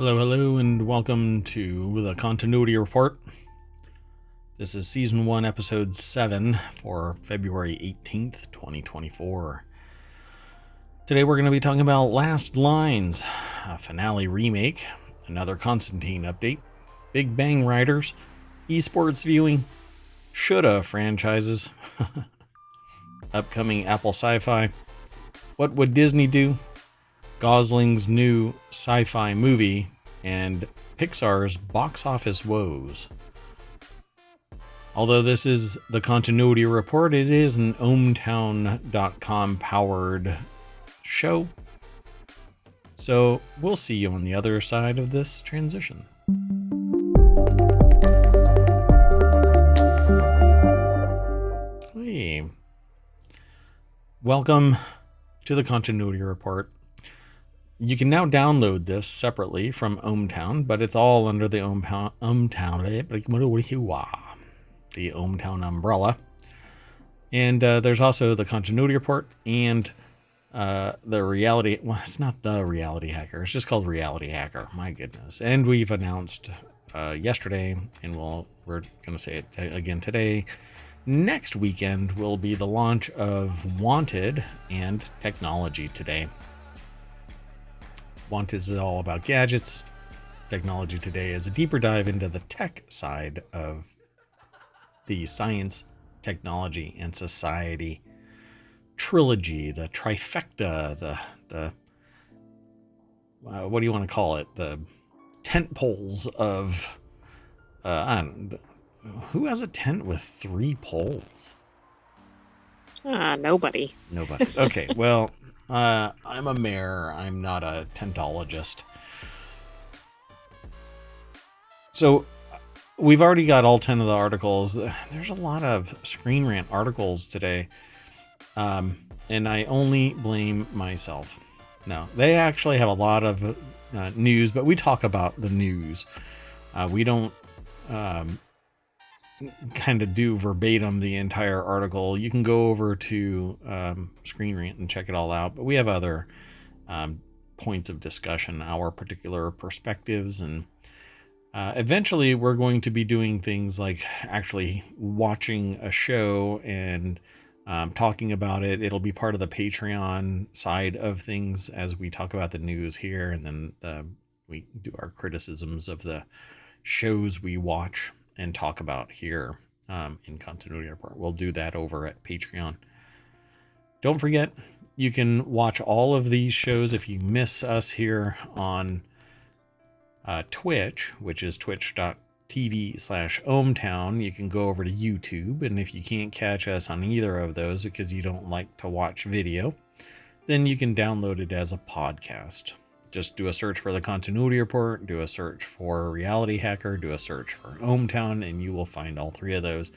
Hello, and welcome to the Continuity Report. This is Season 1, Episode 7 for February 18th, 2024. Today we're going to be talking about Last Lines, a finale remake, another Constantine update, Big Bang Riders, Esports Viewing, Shoulda Franchises, upcoming Apple Sci Fi, What Would Disney Do?, Goslings' new sci-fi movie, and Pixar's box office woes. Although this is the Continuity Report, it is an ohmtown.com powered show. So we'll see you on the other side of this transition. Hey. Welcome to the Continuity Report. You can now download this separately from ohmTown, but it's all under the ohmTown umbrella. And there's also the Continuity Report and the reality. Well, it's not the Reality Hacker. It's just called Reality Hacker. My goodness. And we've announced yesterday, and we're going to say it again today. Next weekend will be the launch of Wanted and Technology Today. Wanted is all about gadgets. Technology Today is a deeper dive into the tech side of the science, technology, and society trilogy, the trifecta, the what do you want to call it? The tent poles of who has a tent with 3 poles? Nobody. Okay, well, I'm a mayor. I'm not a tentologist. So we've already got all 10 of the articles. There's a lot of Screen Rant articles today. And I only blame myself. No, they actually have a lot of news, but we talk about the news. We don't kind of do verbatim the entire article. You can go over to Screen Rant and check it all out, but we have other points of discussion, our particular perspectives, and eventually we're going to be doing things like actually watching a show and talking about it. It'll be part of the Patreon side of things as we talk about the news here, and then we do our criticisms of the shows we watch and talk about here in Continuity Report. We'll do that over at Patreon. Don't forget, you can watch all of these shows if you miss us here on Twitch, which is twitch.tv/ohmtown. You can go over to YouTube, and if you can't catch us on either of those because you don't like to watch video, then you can download it as a podcast. Just do a search for the Continuity Report, do a search for Reality Hacker, do a search for ohmTown, and you will find all 3 of those.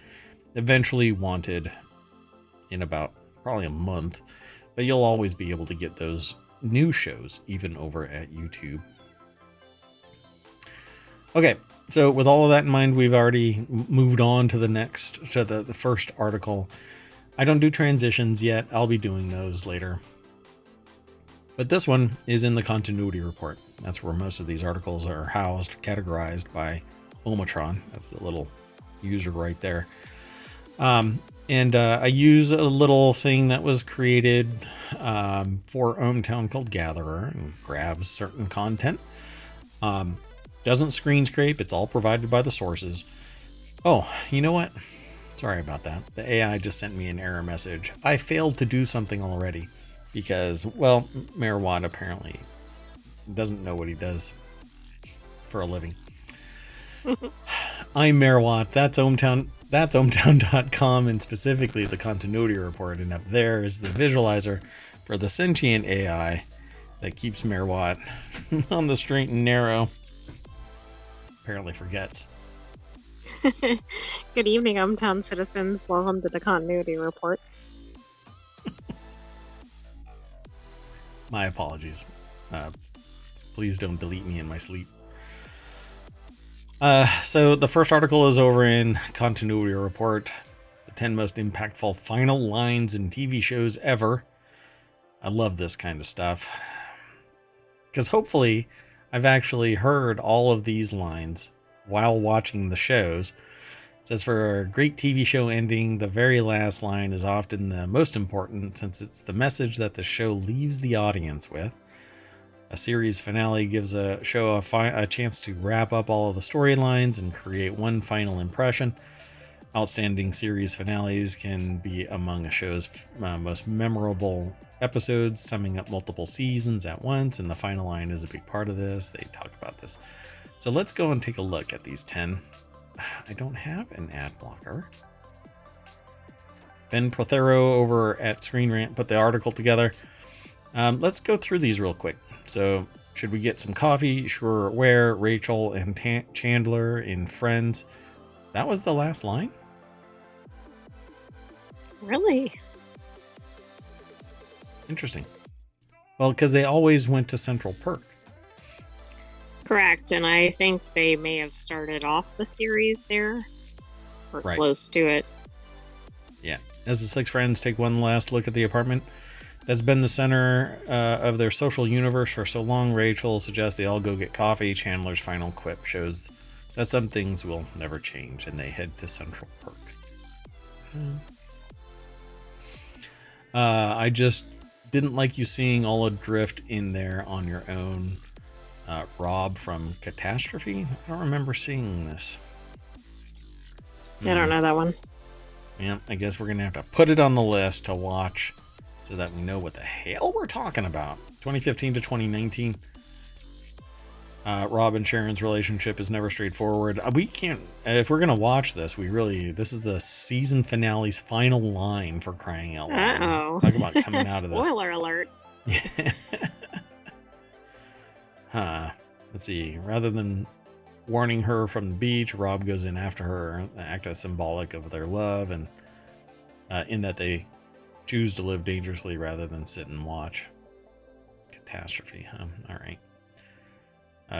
Eventually Wanted in about probably a month, but you'll always be able to get those new shows even over at YouTube. Okay, so with all of that in mind, we've already moved on to the first article. I don't do transitions yet. I'll be doing those later. But this one is in the Continuity Report. That's where most of these articles are housed, categorized by Omatron. That's the little user right there. And I use a little thing that was created for ohmTown called Gatherer, and grabs certain content. Doesn't screen scrape. It's all provided by the sources. Oh, you know what? Sorry about that. The AI just sent me an error message. I failed to do something already. Because, well, Mayor Watt apparently doesn't know what he does for a living. I'm Mayor Watt. That's ohmTown. That's ohmtown.com, and specifically the Continuity Report. And up there is the visualizer for the sentient AI that keeps Mayor Watt on the straight and narrow. Apparently forgets. Good evening, ohmTown citizens. Welcome to the Continuity Report. My apologies. Please don't delete me in my sleep. So the first article is over in Continuity Report. The 10 most impactful final lines in TV shows ever. I love this kind of stuff. Because hopefully I've actually heard all of these lines while watching the shows. It says, for a great TV show ending, the very last line is often the most important since it's the message that the show leaves the audience with. A series finale gives a show a chance to wrap up all of the storylines and create one final impression. Outstanding series finales can be among a show's most memorable episodes, summing up multiple seasons at once, and the final line is a big part of this. They talk about this. So let's go and take a look at these 10. I don't have an ad blocker. Ben Prothero over at Screen Rant put the article together. Let's go through these real quick. So, should we get some coffee? Sure. Where? Rachel and Chandler in Friends. That was the last line? Really? Interesting. Well, because they always went to Central Perk. Correct, and I think they may have started off the series there, or Right. close to it. Yeah. As the six friends take one last look at the apartment that's been the center of their social universe for so long, Rachel suggests they all go get coffee. Chandler's final quip shows that some things will never change, and they head to Central Perk. I just didn't like you seeing all adrift in there on your own. Rob from Catastrophe? I don't remember seeing this. I don't know that one. Yeah, I guess we're going to have to put it on the list to watch so that we know what the hell we're talking about. 2015 to 2019. Rob and Sharon's relationship is never straightforward. We can't, if we're going to watch this, this is the season finale's final line, for crying out loud. Uh-oh. Talk about coming out of the... Spoiler alert. Let's see. Rather than warning her from the beach, Rob goes in after her, act as symbolic of their love, and in that they choose to live dangerously rather than sit and watch. Catastrophe, huh? All right.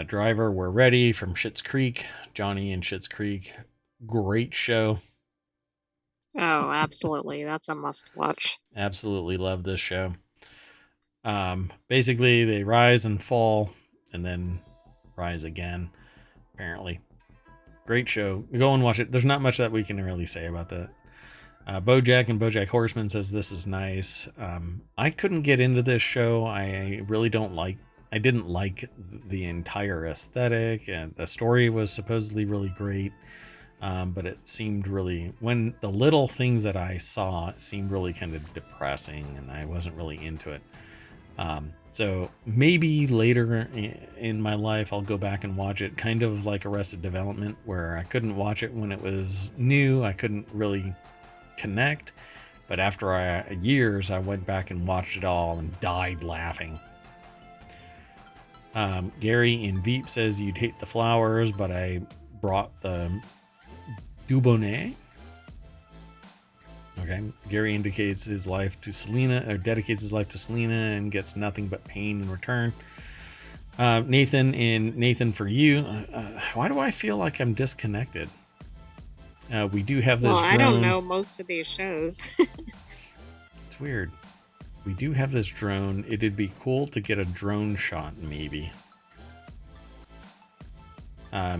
Driver, We're Ready from Schitt's Creek. Johnny and Schitt's Creek. Great show. Oh, absolutely. That's a must watch. Absolutely love this show. Basically, they rise and fall and then rise again, apparently. Great show. Go and watch it. There's not much that we can really say about that. Bojack and Bojack Horseman says this is nice. I couldn't get into this show. I didn't like the entire aesthetic, and the story was supposedly really great. But it seemed really, when the little things that I saw, it seemed really kind of depressing, and I wasn't really into it. So maybe later in my life, I'll go back and watch it, kind of like Arrested Development, where I couldn't watch it when it was new. I couldn't really connect, but after years, I went back and watched it all and died laughing. Gary in Veep says you'd hate the flowers, but I brought the Dubonnet. Okay. Gary dedicates his life to Selena and gets nothing but pain in return. Nathan in Nathan for You. Why do I feel like I'm disconnected? We do have this drone. I don't know most of these shows. It's weird. We do have this drone. It'd be cool to get a drone shot, maybe.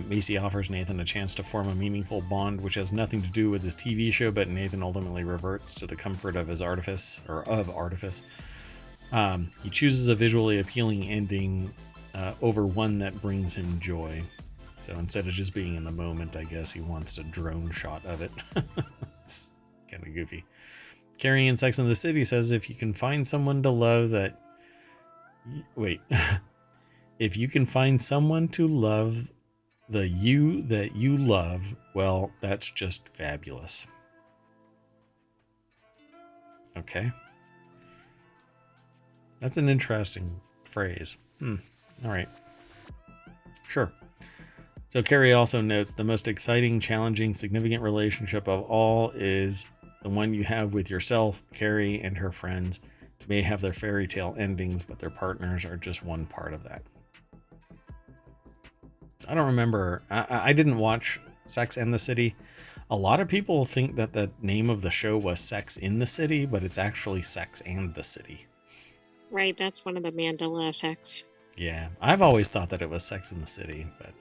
Macy offers Nathan a chance to form a meaningful bond, which has nothing to do with his TV show, but Nathan ultimately reverts to the comfort of his artifice. He chooses a visually appealing ending over one that brings him joy. So instead of just being in the moment, I guess he wants a drone shot of it. It's kind of goofy. Carrie in Sex and the City says, if you can find someone to love that... Wait. If you can find someone to love the you that you love, well, that's just fabulous. Okay. That's an interesting phrase. All right. Sure. So Carrie also notes the most exciting, challenging, significant relationship of all is the one you have with yourself. Carrie and her friends may have their fairy tale endings, but their partners are just one part of that. I don't remember. I didn't watch Sex and the City. A lot of people think that the name of the show was Sex in the City, but it's actually Sex and the City. Right, that's one of the Mandela effects. Yeah, I've always thought that it was Sex in the City, but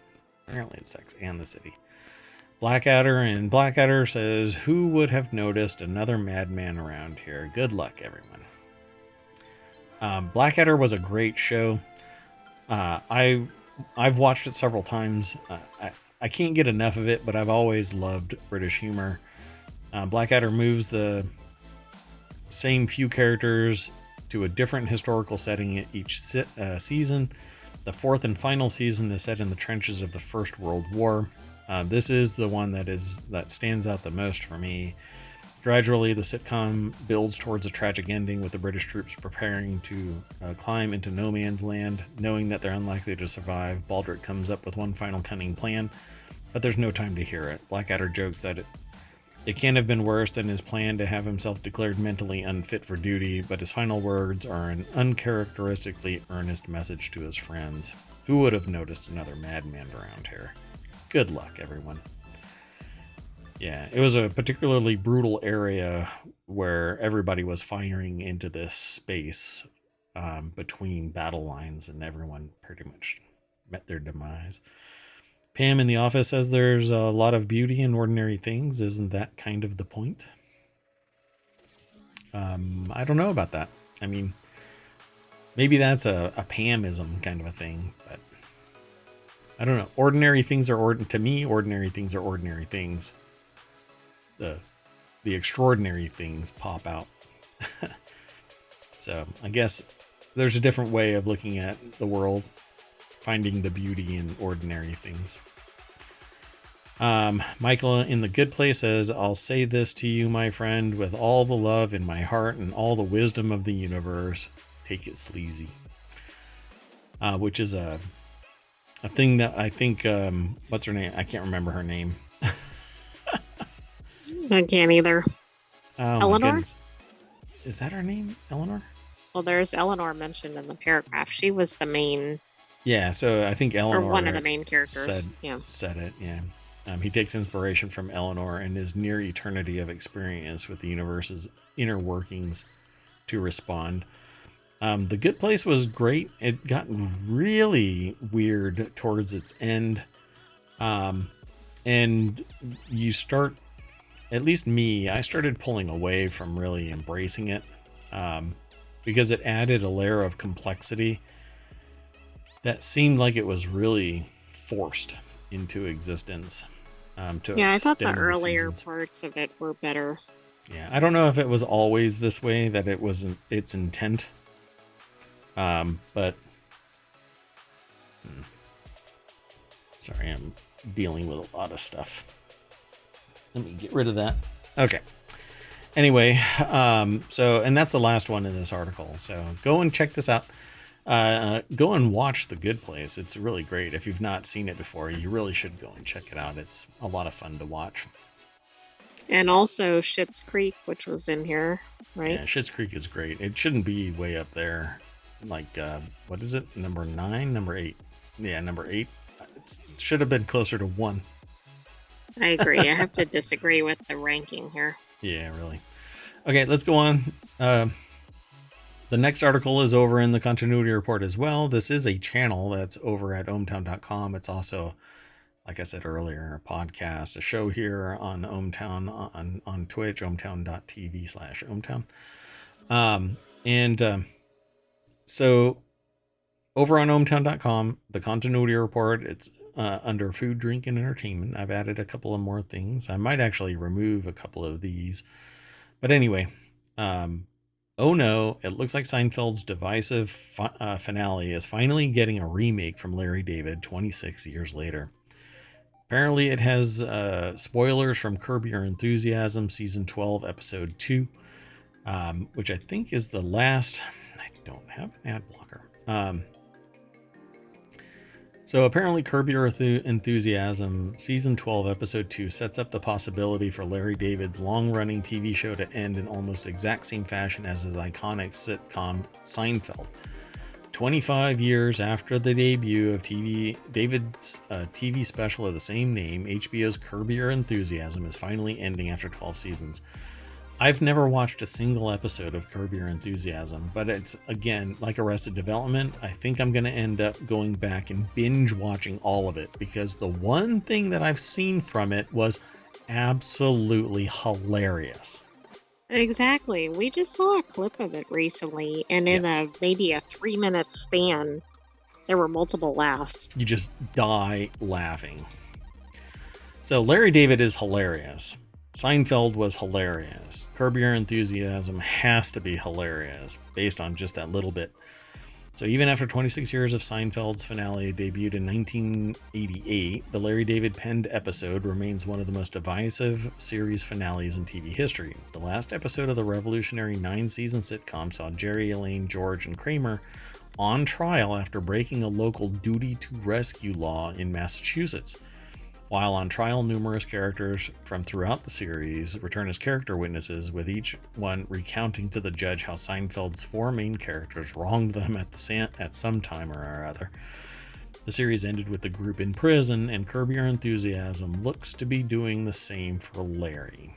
apparently it's Sex and the City. Blackadder, and Blackadder says, "Who would have noticed another madman around here? Good luck, everyone." Blackadder was a great show. I've watched it several times. I can't get enough of it, but I've always loved British humor. Blackadder moves the same few characters to a different historical setting each season. The fourth and final season is set in the trenches of the First World War. This is the one that stands out the most for me. Gradually, the sitcom builds towards a tragic ending, with the British troops preparing to climb into no man's land. Knowing that they're unlikely to survive, Baldric comes up with one final cunning plan, but there's no time to hear it. Blackadder jokes that it can't have been worse than his plan to have himself declared mentally unfit for duty, but his final words are an uncharacteristically earnest message to his friends. Who would have noticed another madman around here? Good luck, everyone. Yeah, it was a particularly brutal area where everybody was firing into this space between battle lines, and everyone pretty much met their demise. Pam in the office says there's a lot of beauty in ordinary things. Isn't that kind of the point? I don't know about that. I mean, maybe that's a Pamism kind of a thing, but I don't know. Ordinary things are to me. Ordinary things are ordinary things. The extraordinary things pop out. So I guess there's a different way of looking at the world, finding the beauty in ordinary things. Michael in the Good Place says, "I'll say this to you, my friend, with all the love in my heart and all the wisdom of the universe. Take it sleazy." Which is a thing that I think, what's her name? I can't remember her name. I can't either. Oh, Eleanor? Is that her name? Eleanor? Well, there's Eleanor mentioned in the paragraph. She was the main. Yeah, so I think Eleanor, or one of the main characters. Said it, yeah. He takes inspiration from Eleanor and his near eternity of experience with the universe's inner workings to respond. The Good Place was great. It got really weird towards its end. And you start, at least me, I started pulling away from really embracing it, because it added a layer of complexity that seemed like it was really forced into existence. I thought the earlier parts of it were better. Yeah, I don't know if it was always this way, that it wasn't its intent. But sorry, I'm dealing with a lot of stuff. Let me get rid of that. Okay. Anyway, so, and that's the last one in this article. So go and check this out. Go and watch The Good Place. It's really great. If you've not seen it before, you really should go and check it out. It's a lot of fun to watch. And also Schitt's Creek, which was in here, right? Yeah, Schitt's Creek is great. It shouldn't be way up there. Like, what is it? Number 9? Number 8? Yeah, number 8. It should have been closer to 1. I agree. I have to disagree with the ranking here. Yeah, really. Okay, let's go on. The next article is over in the Continuity Report as well. This is a channel that's over at ohmtown.com. It's also, like I said earlier, a podcast, a show here on ohmtown on Twitch, ohmtown.tv/ohmtown. So over on ohmtown.com, the Continuity Report, it's under food, drink, and entertainment. I've added a couple of more things. I might actually remove a couple of these. But anyway, oh no, it looks like Seinfeld's divisive finale is finally getting a remake from Larry David 26 years later. Apparently it has spoilers from Curb Your Enthusiasm Season 12, Episode 2, which I think is the last. I don't have an ad blocker. So apparently Curb Your Enthusiasm Season 12 Episode 2 sets up the possibility for Larry David's long-running TV show to end in almost exact same fashion as his iconic sitcom Seinfeld. 25 years after the debut of David's TV special of the same name, HBO's Curb Your Enthusiasm is finally ending after 12 seasons. I've never watched a single episode of Curb Your Enthusiasm, but it's, again, like Arrested Development. I think I'm going to end up going back and binge watching all of it, because the one thing that I've seen from it was absolutely hilarious. Exactly. We just saw a clip of it recently, and Yeah. in maybe a 3-minute span, there were multiple laughs. You just die laughing. So Larry David is hilarious. Seinfeld was hilarious. Curb Your Enthusiasm has to be hilarious based on just that little bit. So even after 26 years of Seinfeld's finale debuted in 1988, the Larry David penned episode remains one of the most divisive series finales in TV history. The last episode of the revolutionary 9-season sitcom saw Jerry, Elaine, George, and Kramer on trial after breaking a local duty to rescue law in Massachusetts. While on trial, numerous characters from throughout the series return as character witnesses, with each one recounting to the judge how Seinfeld's 4 main characters wronged them at some time or other. The series ended with the group in prison, and Curb Your Enthusiasm looks to be doing the same for Larry.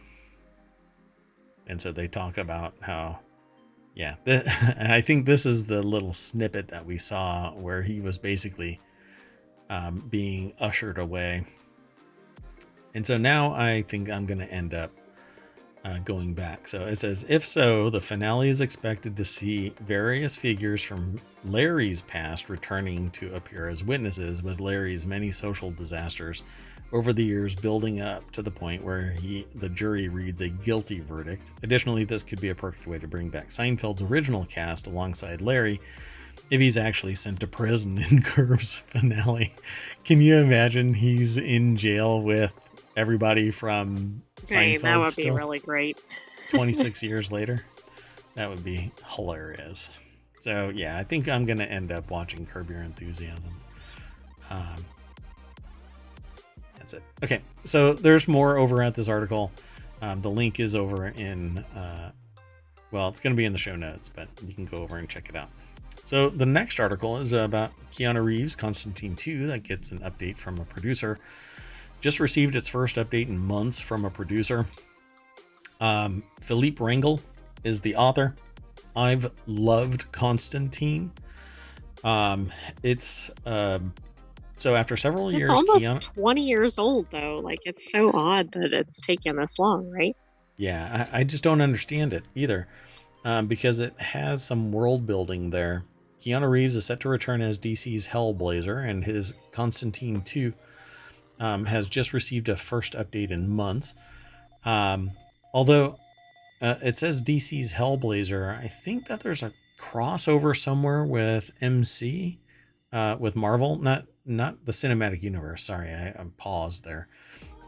And so they talk about how, and I think this is the little snippet that we saw where he was basically being ushered away. And so now I think I'm going to end up going back. So it says, if so, the finale is expected to see various figures from Larry's past returning to appear as witnesses, with Larry's many social disasters over the years building up to the point where the jury reads a guilty verdict. Additionally, this could be a perfect way to bring back Seinfeld's original cast alongside Larry if he's actually sent to prison in Curb's finale. Can you imagine he's in jail with everybody from Seinfeld? That would still, be really great. 26 years later. That would be hilarious. So yeah, I think I'm going to end up watching Curb Your Enthusiasm. That's it. Okay, so there's more over at this article. The link is over in, it's going to be in the show notes, but you can go over and check it out. So the next article is about Keanu Reeves' Constantine 2 that gets an update from a producer. Just received its first update in months from a producer. Philippe Rangel is the author. I've loved Constantine. It's so after several years, it's almost 20 years old though. Like, it's so odd that it's taken this long, right? Yeah, I just don't understand it either, because it has some world building there. Keanu Reeves is set to return as DC's Hellblazer, and his Constantine 2 has just received a first update in months. Although it says DC's Hellblazer, I think that there's a crossover somewhere with MC, with Marvel, not the cinematic universe. Sorry, I paused there.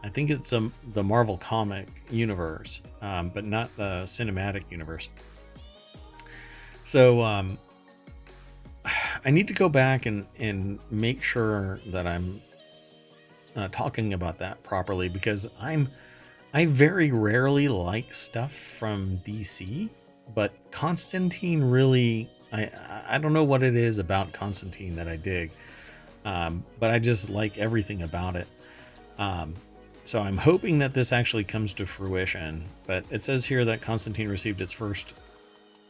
I think it's the Marvel comic universe, but not the cinematic universe. So I need to go back and make sure that I'm talking about that properly, because I very rarely like stuff from DC, but Constantine really, I don't know what it is about Constantine that I dig, but I just like everything about it. So I'm hoping that this actually comes to fruition, but it says here that Constantine received its first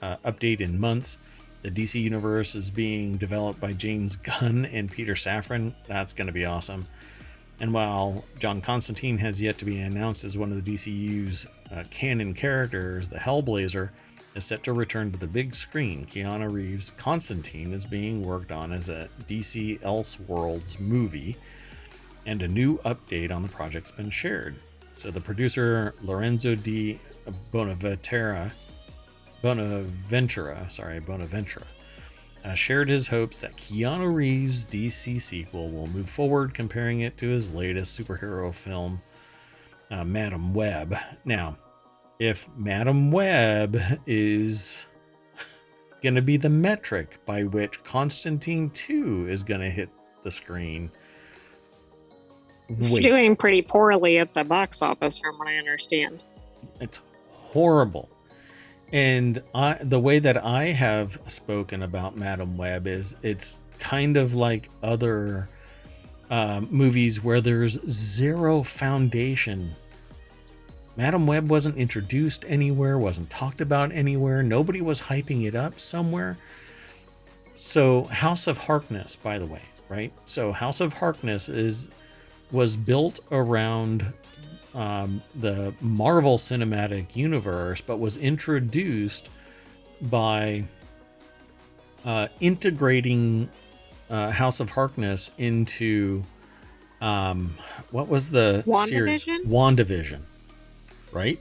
update in months. The DC universe is being developed by James Gunn and Peter Safran. That's going to be awesome. And while John Constantine has yet to be announced as one of the DCU's canon characters, the Hellblazer is set to return to the big screen. Keanu Reeves' Constantine is being worked on as a DC Elseworlds movie, and a new update on the project's been shared. So the producer Lorenzo di Bonaventura shared his hopes that Keanu Reeves' DC sequel will move forward, comparing it to his latest superhero film, Madam Web. Now, if Madam Web is going to be the metric by which Constantine 2 is going to hit the screen, it's doing pretty poorly at the box office, from what I understand. It's horrible. And the way that I have spoken about Madam Web is it's kind of like other movies where there's zero foundation Madam Web wasn't introduced anywhere, wasn't talked about anywhere. Nobody was hyping it up somewhere. So House of Harkness, by the way, right? So House of Harkness was built around the Marvel Cinematic Universe, but was introduced by integrating House of Harkness into what was the series? WandaVision, right?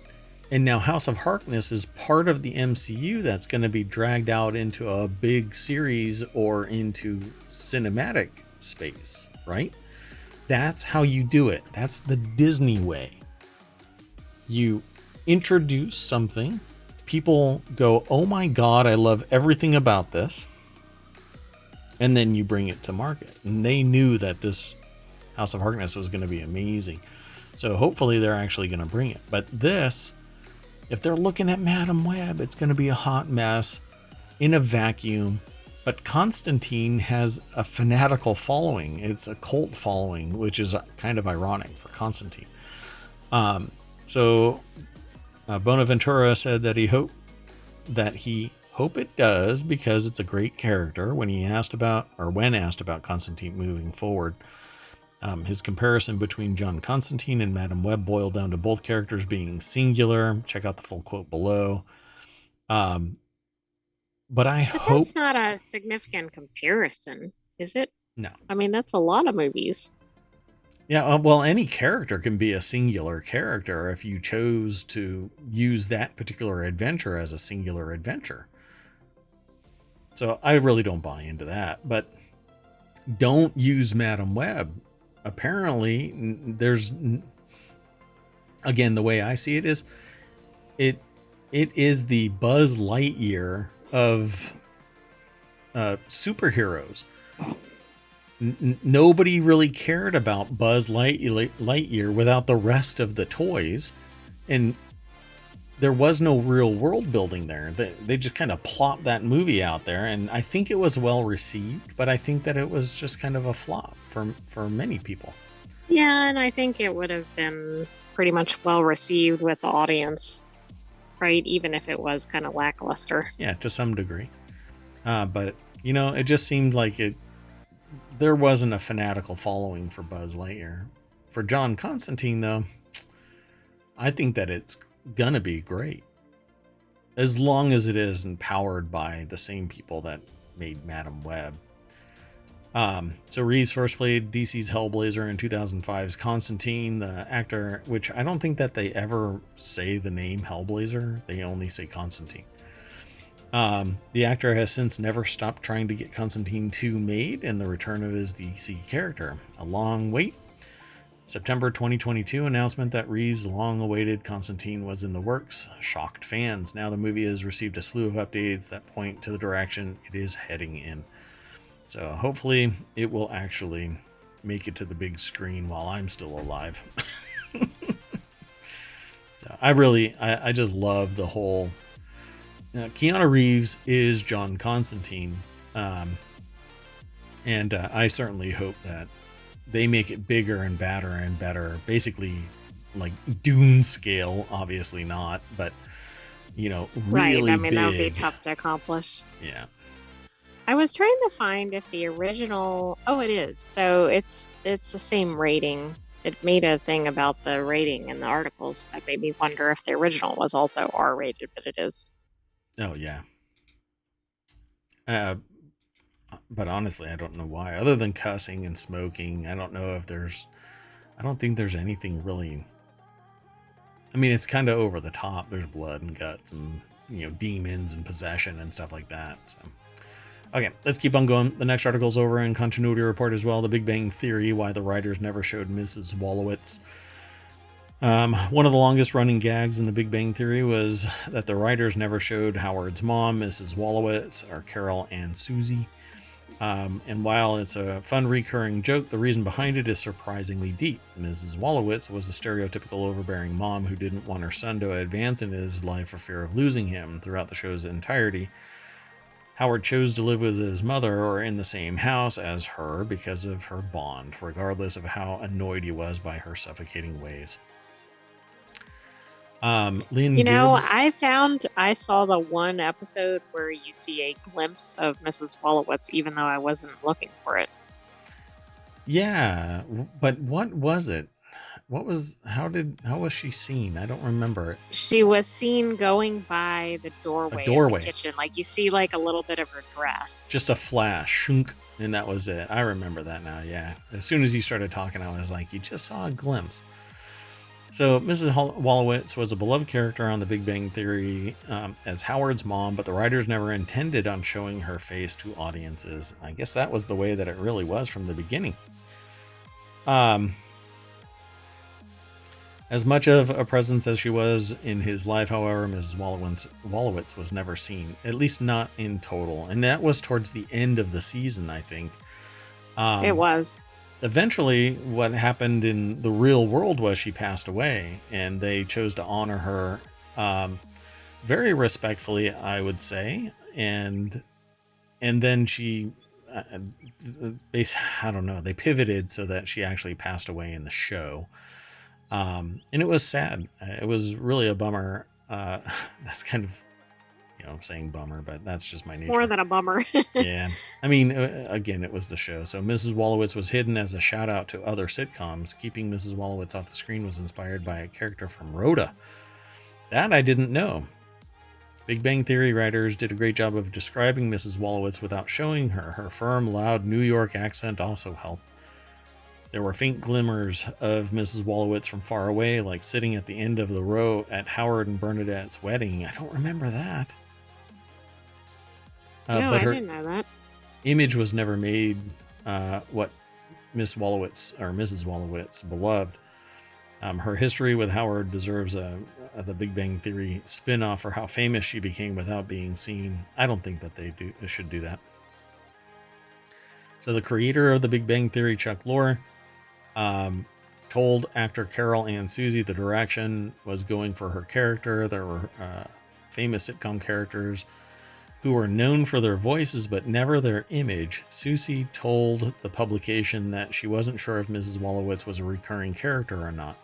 And now House of Harkness is part of the MCU that's going to be dragged out into a big series or into cinematic space, right? That's how you do it. That's the Disney way. You introduce something, people go, oh my God, I love everything about this. And then you bring it to market. And they knew that this House of Harkness was going to be amazing. So hopefully they're actually going to bring it. But this, if they're looking at Madam Web, it's going to be a hot mess in a vacuum. But Constantine has a fanatical following. It's a cult following, which is kind of ironic for Constantine. So Bonaventura said that he hope it does because it's a great character. When asked about Constantine moving forward, his comparison between John Constantine and Madam Web boiled down to both characters being singular. Check out the full quote below. But hope that's not a significant comparison, is it? No. I mean, that's a lot of movies. Yeah, well, any character can be a singular character if you chose to use that particular adventure as a singular adventure. So I really don't buy into that, but don't use Madam Web. Apparently, again, the way I see it is, it is the Buzz Lightyear of superheroes. Nobody really cared about Buzz Lightyear without the rest of the toys, and there was no real world building there. They just kind of plopped that movie out there, and I think it was well received, but I think that it was just kind of a flop for many people. Yeah, and I think it would have been pretty much well received with the audience, right? Even if it was kind of lackluster. Yeah, to some degree. But, it just seemed like there wasn't a fanatical following for Buzz Lightyear. For John Constantine, though, I think that it's gonna be great. As long as it is empowered by the same people that made Madam Web. So Reeves first played DC's Hellblazer in 2005's Constantine, the actor, which I don't think that they ever say the name Hellblazer. They only say Constantine. The actor has since never stopped trying to get Constantine 2 made and the return of his DC character. A long wait. September 2022 announcement that Reeves' long-awaited Constantine was in the works shocked fans. Now the movie has received a slew of updates that point to the direction it is heading in. So hopefully it will actually make it to the big screen while I'm still alive. So I just love the whole... Keanu Reeves is John Constantine. And I certainly hope that they make it bigger and badder and better. Basically, like Dune scale, obviously not, but really right. I mean, big. that would be tough to accomplish. Yeah. I was trying to find if the original. Oh, it is. So it's the same rating. It made a thing about the rating in the articles that made me wonder if the original was also R-rated, but it is. Oh yeah. But honestly, I don't know why. Other than cussing and smoking, I don't know if I don't think there's anything really. I mean, it's kind of over the top. There's blood and guts and demons and possession and stuff like that. So, okay, let's keep on going. The next article's over in Continuity Report as well. The Big Bang Theory: Why the Writers Never Showed Mrs. Wolowitz. One of the longest running gags in The Big Bang Theory was that the writers never showed Howard's mom, Mrs. Wolowitz, or Carol and Susie. And while it's a fun recurring joke, the reason behind it is surprisingly deep. Mrs. Wolowitz was a stereotypical overbearing mom who didn't want her son to advance in his life for fear of losing him. Throughout the show's entirety, Howard chose to live with his mother or in the same house as her because of her bond, regardless of how annoyed he was by her suffocating ways. Lynn Gibbs. I saw the one episode where you see a glimpse of Mrs. Wolowitz, even though I wasn't looking for it. Yeah, but what was it? How was she seen? I don't remember it. She was seen going by the A doorway of the doorway, kitchen. Like you see like a little bit of her dress. just a flash, shunk, and that was it. I remember that now. Yeah, as soon as you started talking, I was like, you just saw a glimpse. So Mrs. Wolowitz was a beloved character on The Big Bang Theory as Howard's mom, but the writers never intended on showing her face to audiences. I guess that was the way that it really was from the beginning. As much of a presence as she was in his life, however, Mrs. Wolowitz was never seen, at least not in total. And that was towards the end of the season, I think. It was. Eventually, what happened in the real world was she passed away, and they chose to honor her very respectfully, I would say. And then she, I don't know, they pivoted so that she actually passed away in the show. And it was sad. It was really a bummer. That's kind of, I'm saying bummer, but that's just my nature. More than a bummer. Yeah. I mean, again, it was the show. So Mrs. Wolowitz was hidden as a shout out to other sitcoms. Keeping Mrs. Wolowitz off the screen was inspired by a character from Rhoda. That I didn't know. Big Bang Theory writers did a great job of describing Mrs. Wolowitz without showing her. Her firm, loud New York accent also helped. There were faint glimmers of Mrs. Wolowitz from far away, like sitting at the end of the row at Howard and Bernadette's wedding. I don't remember that. No, but I her didn't know that. image was never made what Miss Wolowitz or Mrs. Wolowitz beloved. Her history with Howard deserves the Big Bang Theory spin-off for how famous she became without being seen. I don't think that they should do that. So the creator of the Big Bang Theory, Chuck Lorre, told actor Carol Ann Susie the direction was going for her character. There were famous sitcom characters who were known for their voices but never their image. Susie told the publication that she wasn't sure if Mrs. Wolowitz was a recurring character or not.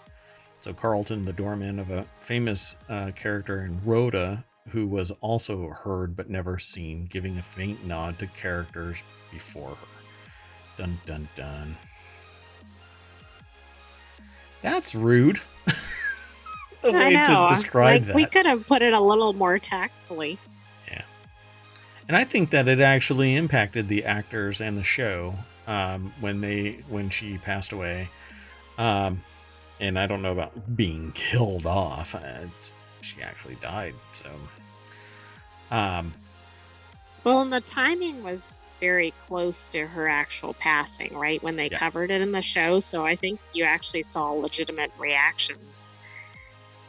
So Carlton, the doorman of a famous character in Rhoda, who was also heard but never seen, giving a faint nod to characters before her. Dun dun dun. That's rude. The way to describe that. We could have put it a little more tactfully. Yeah. And I think that it actually impacted the actors and the show when she passed away. And I don't know about being killed off. She actually died. So. Well, and the timing was very close to her actual passing, right? When they covered it in the show. So I think you actually saw legitimate reactions.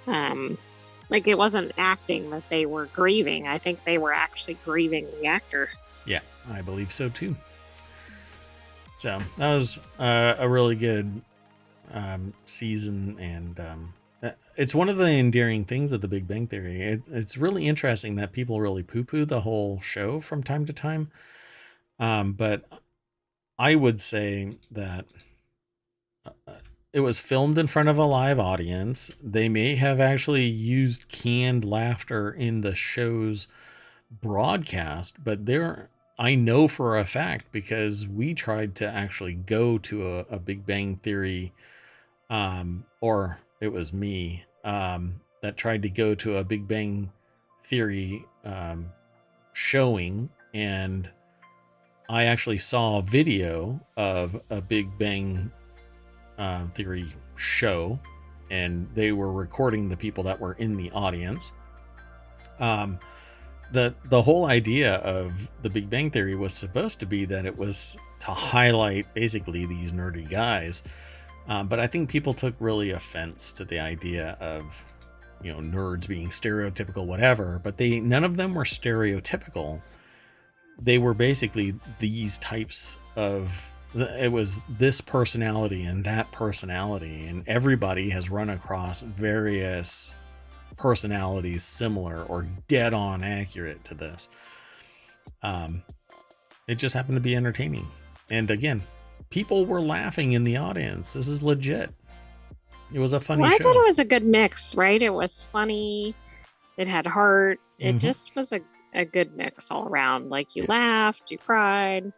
Like it wasn't acting that they were grieving. I think they were actually grieving the actor. Yeah, I believe so too. So that was a really good season, and it's one of the endearing things of the Big Bang Theory. It's really interesting that people really poo-poo the whole show from time to time. But I would say that it was filmed in front of a live audience. They may have actually used canned laughter in the show's broadcast, but I know for a fact, because we tried to actually go to a Big Bang Theory, or it was me, that tried to go to a Big Bang Theory showing, and I actually saw a video of a Big Bang Theory show, and they were recording the people that were in the audience. The whole idea of the Big Bang Theory was supposed to be that it was to highlight basically these nerdy guys, but I think people took really offense to the idea of nerds being stereotypical, whatever. But none of them were stereotypical. They were basically these types of. It was this personality and that personality, and everybody has run across various personalities similar or dead on accurate to this. It just happened to be entertaining, and again, people were laughing in the audience. This is legit. It was a Well, funny I thought show. it was a good mix, right? It was funny. It had heart. It Hmm. just was a good mix all around. Like you laughed, you cried.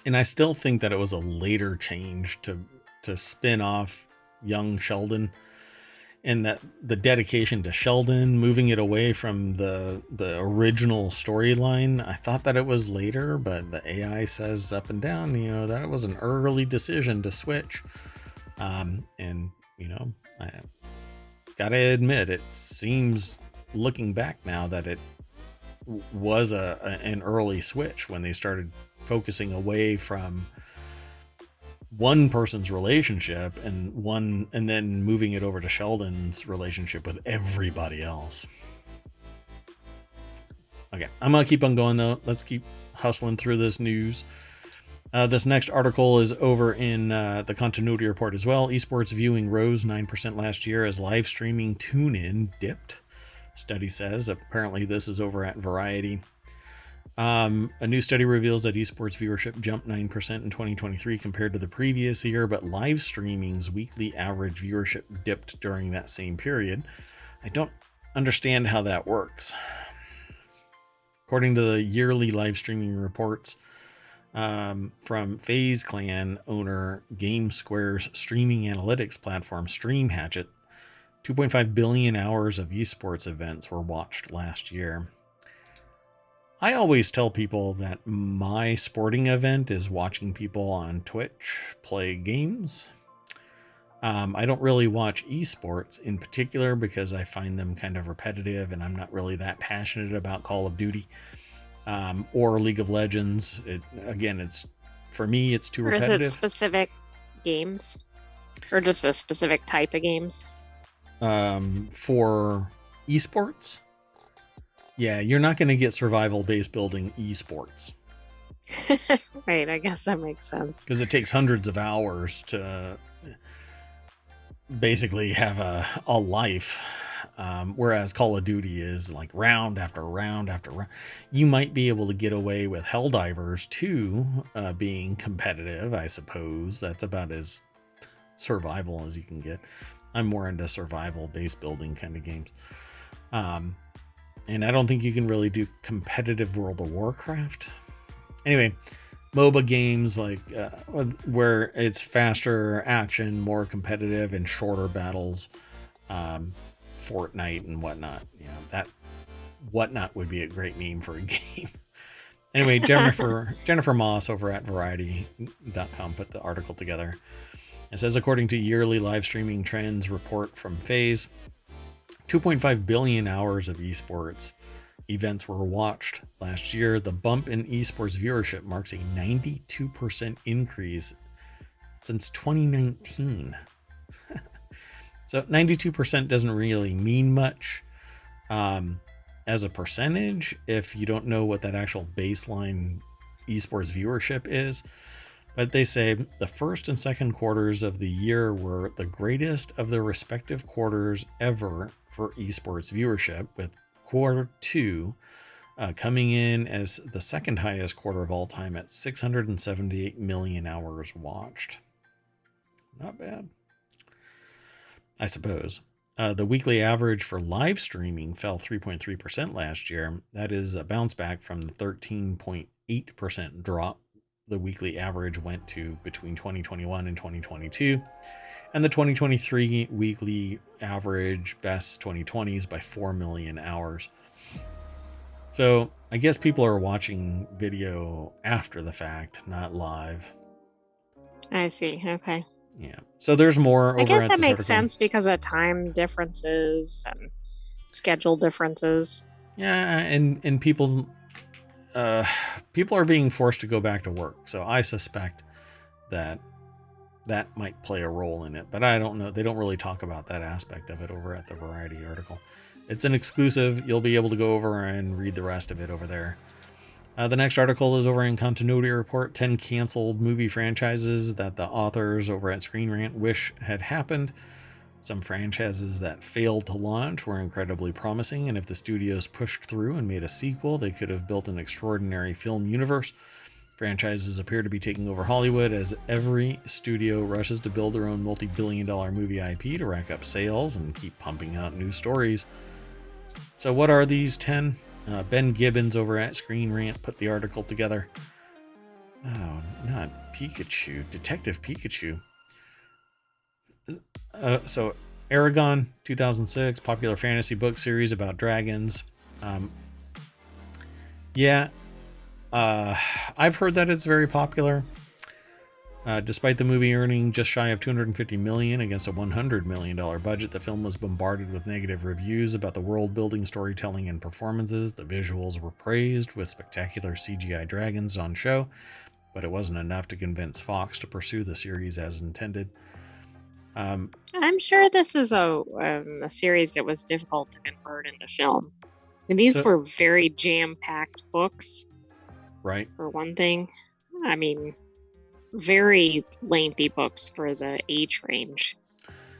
And I still think that it was a later change to spin off young Sheldon, and that the dedication to Sheldon, moving it away from the original storyline. I thought that it was later, but the AI says up and down, that it was an early decision to switch. And I gotta admit, it seems, looking back now, that it was an early switch when they started focusing away from one person's relationship and then moving it over to Sheldon's relationship with everybody else. Okay, I'm gonna keep on going though. Let's keep hustling through this news. This next article is over in the continuity report as well. Esports viewing rose 9% last year as live streaming tune-in dipped. Study says. Apparently, this is over at Variety. A new study reveals that esports viewership jumped 9% in 2023 compared to the previous year, but live streaming's weekly average viewership dipped during that same period. I don't understand how that works. According to the yearly live streaming reports from FaZe Clan owner GameSquare's streaming analytics platform Stream Hatchet, 2.5 billion hours of esports events were watched last year. I always tell people that my sporting event is watching people on Twitch play games. I don't really watch esports in particular because I find them kind of repetitive, and I'm not really that passionate about Call of Duty or League of Legends. It's for me, it's too Or is it repetitive. specific games? Or just a specific type of games? For esports, yeah, you're not going to get survival base building esports. Right, I guess that makes sense. Because it takes hundreds of hours to basically have a life. Whereas Call of Duty is like round after round after round. You might be able to get away with Helldivers too, being competitive, I suppose. That's about as survival as you can get. I'm more into survival base building kind of games. And I don't think you can really do competitive World of Warcraft. Anyway, MOBA games like where it's faster action, more competitive, and shorter battles, Fortnite and whatnot. That whatnot would be a great name for a game. Anyway, Jennifer Moss over at Variety.com put the article together. It says, according to yearly live streaming trends report from FaZe, 2.5 billion hours of esports events were watched last year. The bump in esports viewership marks a 92% increase since 2019. So 92% doesn't really mean much as a percentage if you don't know what that actual baseline esports viewership is. But they say the first and second quarters of the year were the greatest of the respective quarters ever for esports viewership, with quarter two coming in as the second highest quarter of all time at 678 million hours watched. Not bad, I suppose. The weekly average for live streaming fell 3.3% last year. That is a bounce back from the 13.8% drop the weekly average went to between 2021 and 2022. And the 2023 weekly average bests 2020's by 4 million hours. So I guess people are watching video after the fact, not live. I see. Okay. Yeah. So there's more I over guess at that this makes article. sense because of time differences and schedule differences. Yeah, and people people are being forced to go back to work. So I suspect that might play a role in it, but I don't know. They don't really talk about that aspect of it over at the Variety article. It's an exclusive. You'll be able to go over and read the rest of it over there. The next article is over in Continuity Report, 10 canceled movie franchises that the authors over at Screen Rant wish had happened. Some franchises that failed to launch were incredibly promising, and if the studios pushed through and made a sequel, they could have built an extraordinary film universe. Franchises appear to be taking over Hollywood as every studio rushes to build their own multi-billion-dollar movie IP to rack up sales and keep pumping out new stories. So what are these 10? Ben Gibbons over at Screen Rant put the article together. Oh, not Pikachu. Detective Pikachu. So Aragon, 2006, popular fantasy book series about dragons. I've heard that it's very popular. Despite the movie earning just shy of $250 million against a $100 million budget, the film was bombarded with negative reviews about the world-building, storytelling, and performances. The visuals were praised with spectacular CGI dragons on show, but it wasn't enough to convince Fox to pursue the series as intended. I'm sure this is a series that was difficult to convert into film. And these were very jam-packed books. Right. For one thing. I mean, very lengthy books for the age range.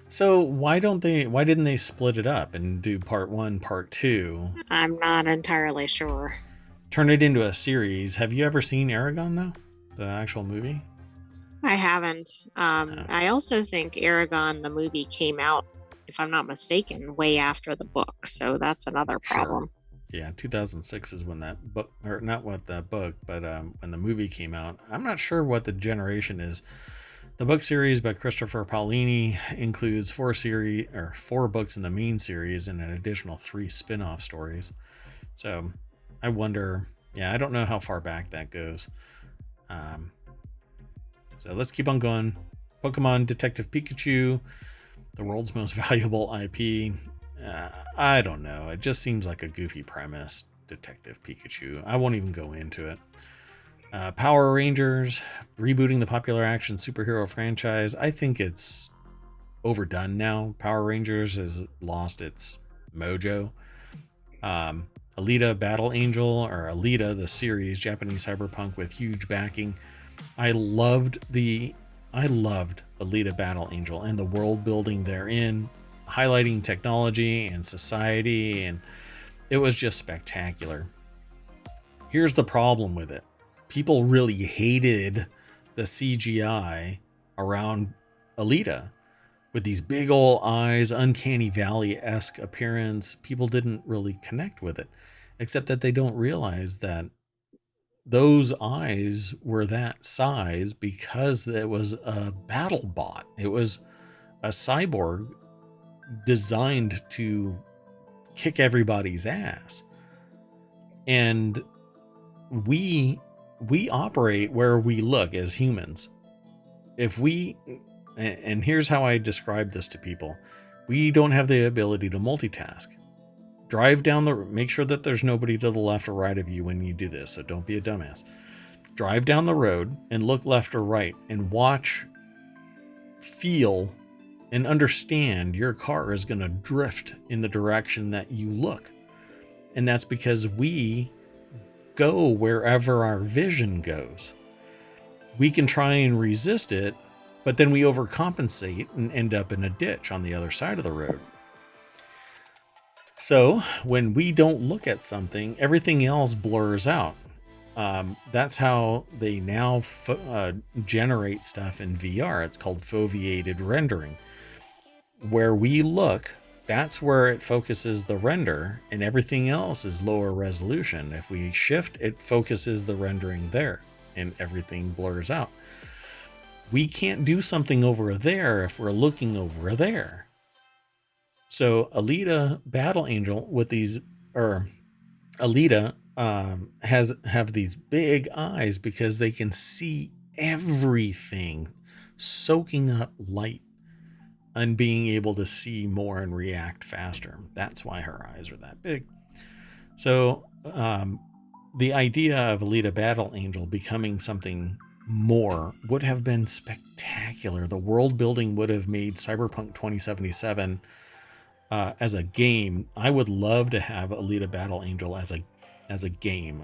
So why didn't they split it up and do part 1, part 2? I'm not entirely sure. Turn it into a series. Have you ever seen Aragon, though? The actual movie? I haven't. I also think Aragon, the movie, came out, if I'm not mistaken, way after the book. So that's another problem. Sure. Yeah, 2006 is when that book, or not what the book, but when the movie came out. I'm not sure what the generation is. The book series by Christopher Paolini includes 4 books in the main series and an additional 3 spin-off stories. So I wonder, I don't know how far back that goes. So let's keep on going. Pokemon Detective Pikachu, the world's most valuable IP. I don't know. It just seems like a goofy premise, Detective Pikachu. I won't even go into it. Power Rangers, rebooting the popular action superhero franchise. I think it's overdone now. Power Rangers has lost its mojo. Alita Battle Angel, or Alita, the series, Japanese cyberpunk with huge backing. I loved Alita Battle Angel and the world building therein, highlighting technology and society, and it was just spectacular. Here's the problem with it. People really hated the CGI around Alita with these big old eyes, uncanny valley-esque appearance. People didn't really connect with it, except that they don't realize that those eyes were that size because it was a battle bot. It was a cyborg designed to kick everybody's ass. And we operate where we look as humans. And here's how I describe this to people. We don't have the ability to multitask. Make sure that there's nobody to the left or right of you when you do this, so don't be a dumbass. Drive down the road and look left or right and watch, feel, and understand your car is going to drift in the direction that you look. And that's because we go wherever our vision goes. We can try and resist it, but then we overcompensate and end up in a ditch on the other side of the road. So when we don't look at something, everything else blurs out. That's how they now generate stuff in VR. It's called foveated rendering. Where we look, that's where it focuses the render, and everything else is lower resolution. If we shift, it focuses the rendering there, and everything blurs out. We can't do something over there if we're looking over there. So Alita Battle Angel Alita have these big eyes because they can see everything, soaking up light and being able to see more and react faster. That's why her eyes are that big. So the idea of Alita Battle Angel becoming something more would have been spectacular. The world building would have made Cyberpunk 2077 as a game. I would love to have Alita Battle Angel as a game,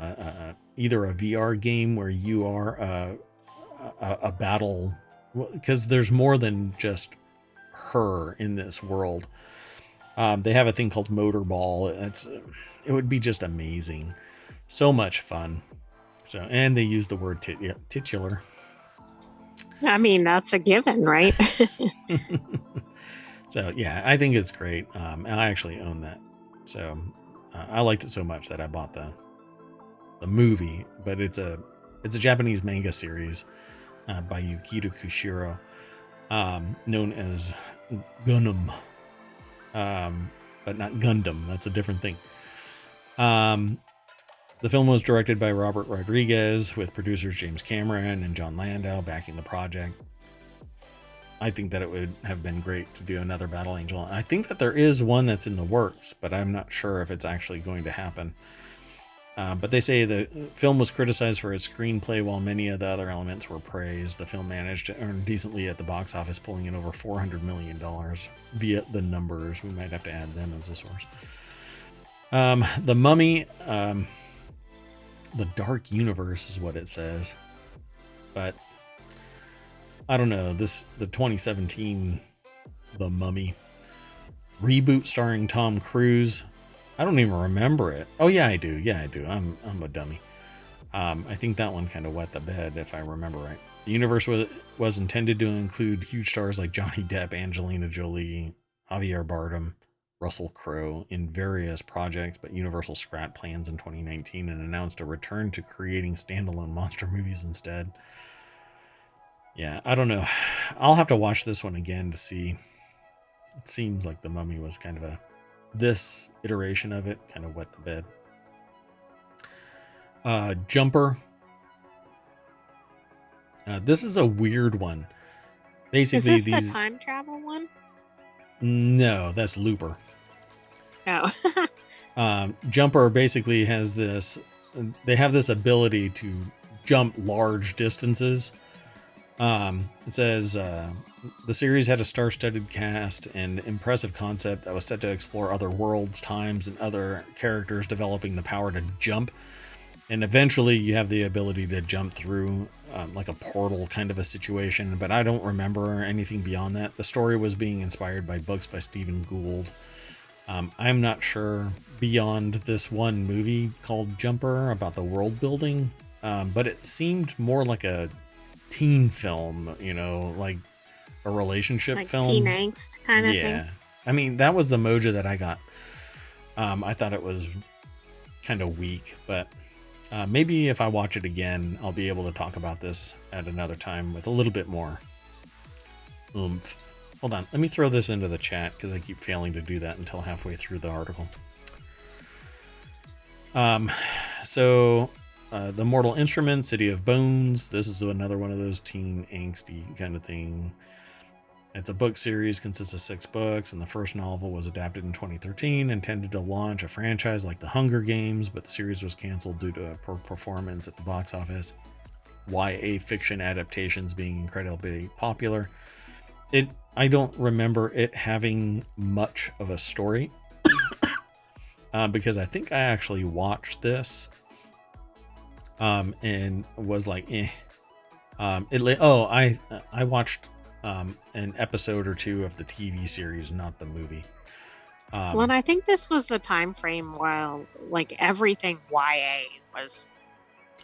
either a VR game where you are a battle, because there's more than just her in this world. They have a thing called Motorball. It would be just amazing. So much fun. So, and they use the word titular. I mean, that's a given, right? So yeah, I think it's great. I actually own that, so I liked it so much that I bought the movie. But it's a Japanese manga series by Yukito Kushiro, known as Gundam, but not Gundam. That's a different thing. The film was directed by Robert Rodriguez, with producers James Cameron and John Landau backing the project. I think that it would have been great to do another Battle Angel. I think that there is one that's in the works, but I'm not sure if it's actually going to happen. But they say the film was criticized for its screenplay, while many of the other elements were praised. The film managed to earn decently at the box office, pulling in over $400 million via the numbers. We might have to add them as a source. The Mummy, the Dark Universe is what it says. But I don't know, the 2017 The Mummy reboot starring Tom Cruise. I don't even remember it. Oh yeah, I do. Yeah, I do. I'm a dummy. I think that one kind of wet the bed, if I remember right. The universe was intended to include huge stars like Johnny Depp, Angelina Jolie, Javier Bardem, Russell Crowe in various projects, but Universal scrapped plans in 2019 and announced a return to creating standalone monster movies instead. Yeah, I don't know. I'll have to watch this one again to see. It seems like The Mummy was kind of this iteration of it kind of wet the bed. Jumper. This is a weird one. Basically, Is this the time travel one? No, that's Looper. Oh. Jumper basically has this. They have this ability to jump large distances. It says the series had a star-studded cast and impressive concept that was set to explore other worlds, times, and other characters developing the power to jump. And eventually you have the ability to jump through like a portal kind of a situation, but I don't remember anything beyond that. The story was being inspired by books by Stephen Gould. I'm not sure beyond this one movie called Jumper about the world building, but it seemed more like a teen film, like a relationship Like film. teen angst kind of thing. I mean, that was the mojo that I got. I thought it was kind of weak, but maybe if I watch it again, I'll be able to talk about this at another time with a little bit more oomph. Hold on, let me throw this into the chat because I keep failing to do that until halfway through the article. So the Mortal Instrument, City of Bones. This is another one of those teen angsty kind of thing. It's a book series, consists of 6 books, and the first novel was adapted in 2013, intended to launch a franchise like The Hunger Games, but the series was canceled due to a poor performance at the box office. YA fiction adaptations being incredibly popular. I don't remember it having much of a story because I think I actually watched this and was like, eh. I watched an episode or two of the TV series, not the movie. Well, and I think this was the time frame while like everything YA was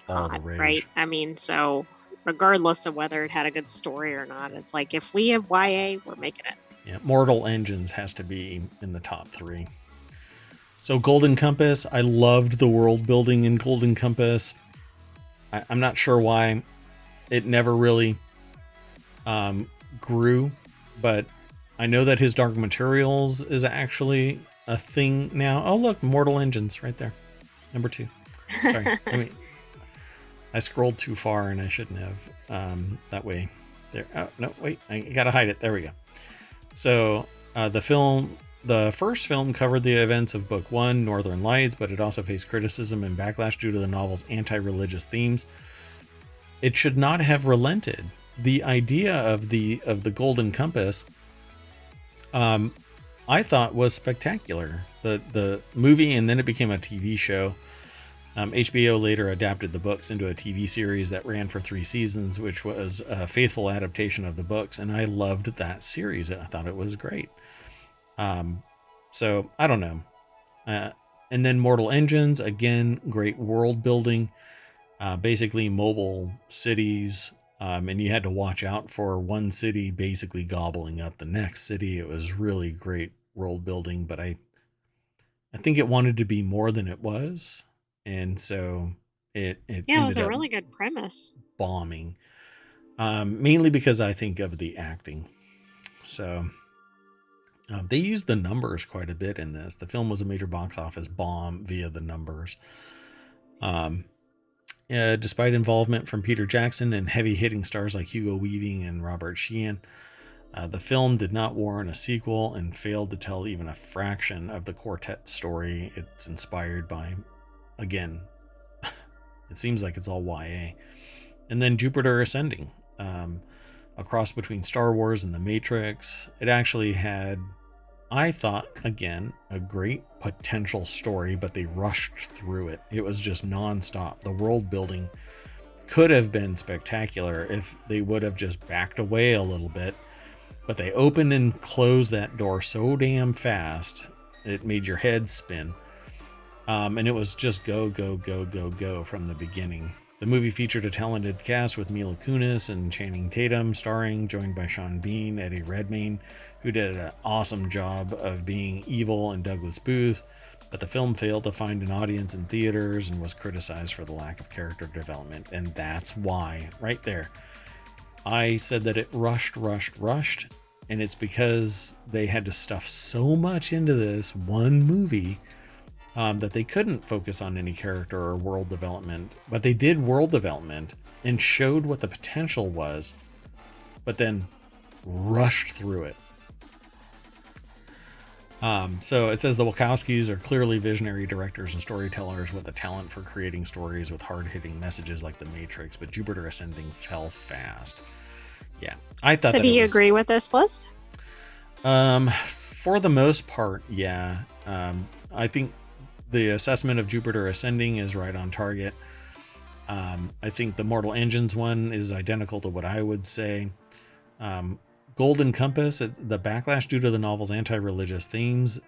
all the hot, rage. right? I mean, so regardless of whether it had a good story or not, it's like if we have YA, we're making it. Yeah, Mortal Engines has to be in the top 3. So Golden Compass, I loved the world building in Golden Compass. I'm not sure why it never really grew, but I know that his Dark Materials is actually a thing now. Oh look, Mortal Engines right there, number 2. Sorry, I scrolled too far and I shouldn't have. That way, there. Oh no, wait, I gotta hide it. There we go. So the first film covered the events of Book 1, Northern Lights, but it also faced criticism and backlash due to the novel's anti-religious themes. It should not have relented. The idea of the Golden Compass, I thought was spectacular. The movie, and then it became a TV show. HBO later adapted the books into a TV series that ran for 3 seasons, which was a faithful adaptation of the books, and I loved that series. I thought it was great. So I don't know. And then Mortal Engines, again, great world building. basically mobile cities. And you had to watch out for one city basically gobbling up the next city. It was really great world building, but I think it wanted to be more than it was. And so it Yeah, it was ended a up really good premise. bombing, mainly because I think of the acting. So they used the numbers quite a bit in this. The film was a major box office bomb via the numbers. Um, despite involvement from Peter Jackson and heavy hitting stars like Hugo Weaving and Robert Sheehan, the film did not warrant a sequel and failed to tell even a fraction of the quartet story it's inspired by. Again, it seems like it's all YA. And then Jupiter Ascending, a cross between Star Wars and The Matrix. It actually had, I thought, again, a great potential story, but they rushed through it. It was just nonstop. The world building could have been spectacular if they would have just backed away a little bit, but they opened and closed that door so damn fast it made your head spin. And it was just go, go, go, go, go from the beginning. The movie featured a talented cast with Mila Kunis and Channing Tatum starring, joined by Sean Bean, Eddie Redmayne, who did an awesome job of being evil, and Douglas Booth. But the film failed to find an audience in theaters and was criticized for the lack of character development. And that's why, right there, I said that it rushed. And it's because they had to stuff so much into this one movie that they couldn't focus on any character or world development. But they did world development and showed what the potential was, but then rushed through it. So it says the Wachowskis are clearly visionary directors and storytellers with a talent for creating stories with hard-hitting messages like The Matrix, but Jupiter Ascending fell fast. Yeah, I thought So that do it you was... agree with this list? For the most part, yeah. I think the assessment of Jupiter Ascending is right on target. I think the Mortal Engines one is identical to what I would say. Golden Compass, the backlash due to the novel's anti-religious themes,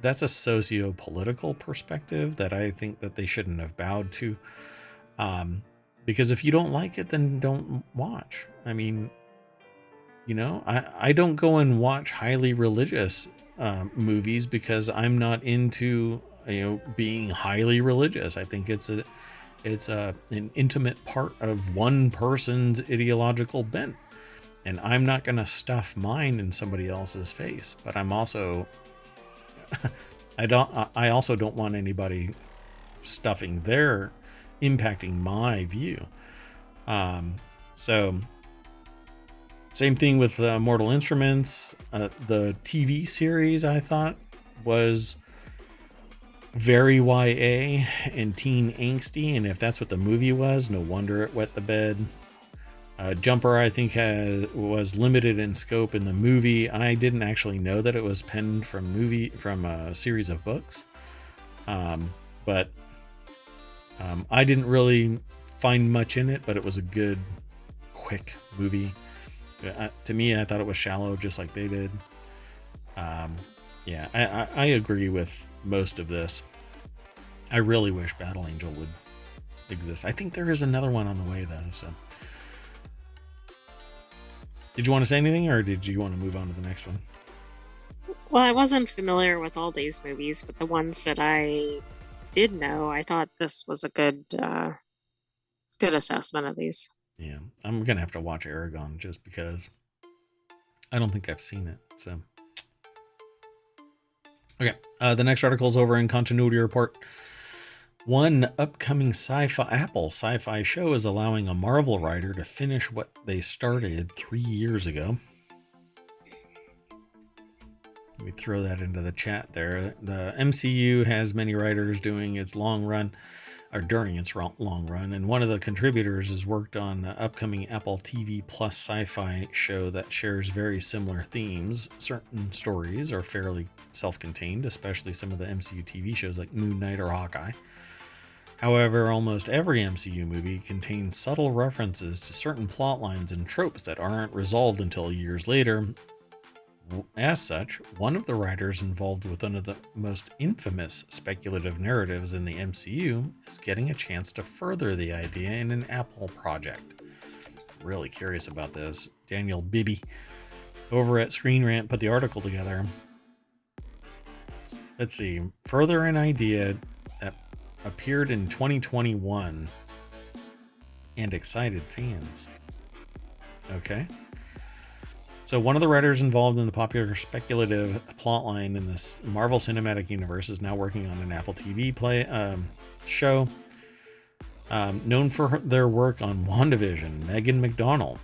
that's a socio-political perspective that I think that they shouldn't have bowed to. Because if you don't like it, then don't watch. I mean, you know, I don't go and watch highly religious movies because I'm not into, being highly religious. I think it's an intimate part of one person's ideological bent, and I'm not going to stuff mine in somebody else's face. But I'm also I also don't want anybody stuffing their impacting my view. So same thing with Mortal Instruments. The TV series I thought was very YA and teen angsty, and if that's what the movie was, no wonder it wet the bed. Jumper, I think, was limited in scope in the movie. I didn't actually know that it was penned from a series of books, but I didn't really find much in it. But it was a good, quick movie. To me, I thought it was shallow, just like they did. Yeah, I agree with most of this. I really wish Battle Angel would exist. I think there is another one on the way, though. So, did you want to say anything, or did you want to move on to the next one? Well, I wasn't familiar with all these movies, but the ones that I did know, I thought this was a good assessment of these. Yeah, I'm gonna have to watch Aragon just because I don't think I've seen it. So, okay, the next article is over in Continuity Report. One upcoming Apple Sci Fi show is allowing a Marvel writer to finish what they started 3 years ago. Let me throw that into the chat there. The MCU has many writers doing its long run, or during its long run, and one of the contributors has worked on an upcoming Apple TV Plus sci-fi show that shares very similar themes. Certain stories are fairly self-contained, especially some of the MCU TV shows like Moon Knight or Hawkeye. However, almost every MCU movie contains subtle references to certain plot lines and tropes that aren't resolved until years later, As such, one of the writers involved with one of the most infamous speculative narratives in the MCU is getting a chance to further the idea in an Apple project. Really curious about this. Daniel Bibby over at Screen Rant put the article together. Let's see. Further an idea that appeared in 2021 and excited fans. Okay. So one of the writers involved in the popular speculative plotline in this Marvel Cinematic Universe is now working on an Apple TV show. Known for their work on WandaVision, Megan McDonnell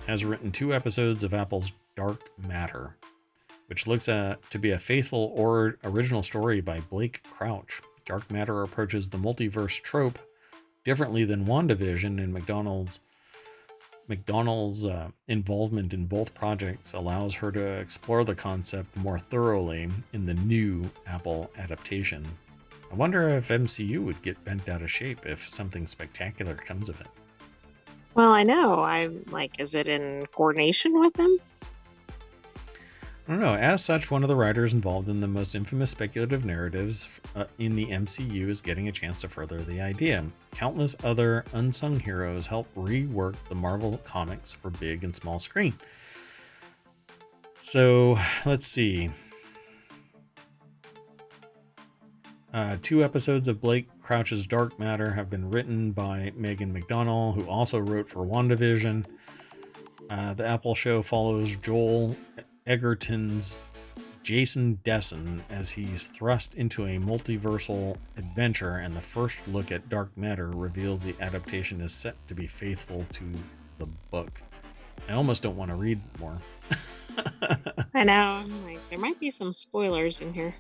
has written 2 episodes of Apple's Dark Matter, which looks to be a faithful or original story by Blake Crouch. Dark Matter approaches the multiverse trope differently than WandaVision, and McDonnell's involvement in both projects allows her to explore the concept more thoroughly in the new Apple adaptation. I wonder if MCU would get bent out of shape if something spectacular comes of it. Well, I know. I'm like, is it in coordination with them? I don't know. As such, one of the writers involved in the most infamous speculative narratives in the MCU is getting a chance to further the idea. Countless other unsung heroes help rework the Marvel comics for big and small screen. So, let's see. 2 episodes of Blake Crouch's Dark Matter have been written by Megan McDonnell, who also wrote for WandaVision. The Apple show follows Joel Egerton's Jason Dessen as he's thrust into a multiversal adventure, and the first look at Dark Matter reveals the adaptation is set to be faithful to the book. I almost don't want to read more. I know. I'm like, there might be some spoilers in here.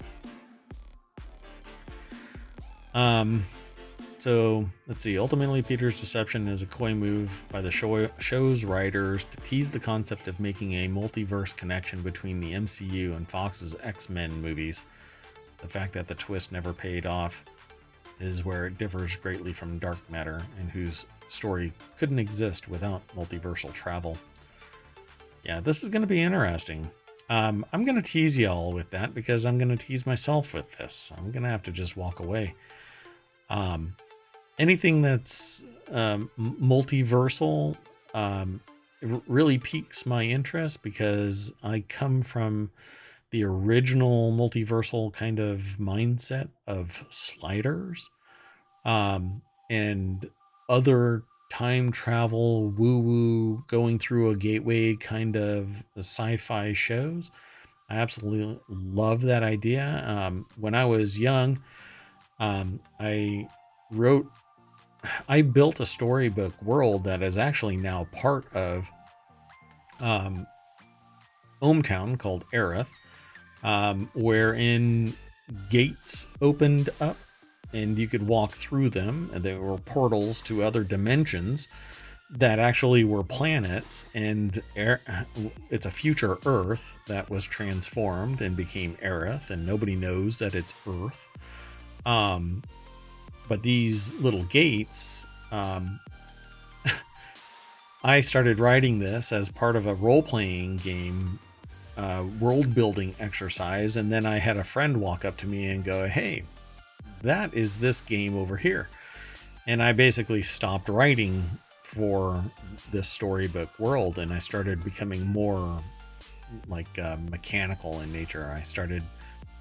So let's see. Ultimately, Peter's deception is a coy move by the show's writers to tease the concept of making a multiverse connection between the MCU and Fox's X-Men movies. The fact that the twist never paid off is where it differs greatly from Dark Matter, and whose story couldn't exist without multiversal travel. Yeah, this is going to be interesting. I'm going to tease y'all with that because I'm going to tease myself with this. I'm going to have to just walk away. Anything that's multiversal really piques my interest because I come from the original multiversal kind of mindset of Sliders and other time travel, woo-woo, going through a gateway kind of sci-fi shows. I absolutely love that idea. When I was young, I built a storybook world that is actually now part of Ohmtown called Aerith, wherein gates opened up and you could walk through them, and there were portals to other dimensions that actually were planets, and it's a future Earth that was transformed and became Aerith, and nobody knows that it's Earth. But these little gates, I started writing this as part of a role-playing game, world-building exercise, and then I had a friend walk up to me and go, "Hey, that is this game over here." And I basically stopped writing for this storybook world, and I started becoming more like mechanical in nature. I started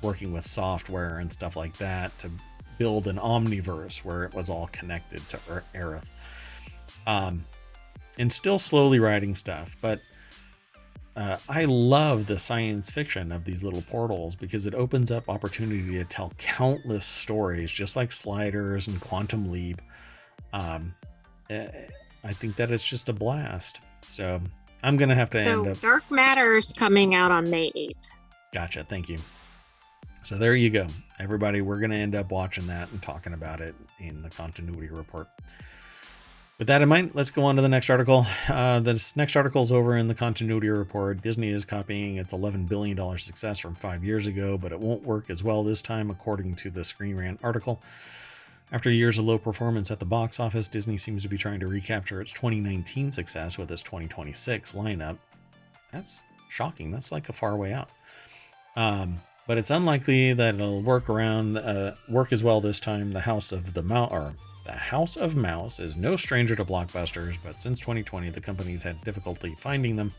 working with software and stuff like that to build an omniverse where it was all connected to Aerith. And still slowly writing stuff, but I love the science fiction of these little portals because it opens up opportunity to tell countless stories, just like Sliders and Quantum Leap. I think that it's just a blast. So I'm going to have to end up... Dark Matter's coming out on May 8th. Gotcha. Thank you. So there you go. Everybody, we're going to end up watching that and talking about it in the continuity report. With that in mind, let's go on to the next article. This next article is over in the continuity report. Disney is copying its $11 billion success from 5 years ago, but it won't work as well this time, according to the Screen Rant article. After years of low performance at the box office, Disney seems to be trying to recapture its 2019 success with its 2026 lineup. That's Shocking. That's like a far way out. But it's unlikely that it'll work as well this time. The House of Mouse is no stranger to blockbusters, but since 2020, the company's had difficulty finding them.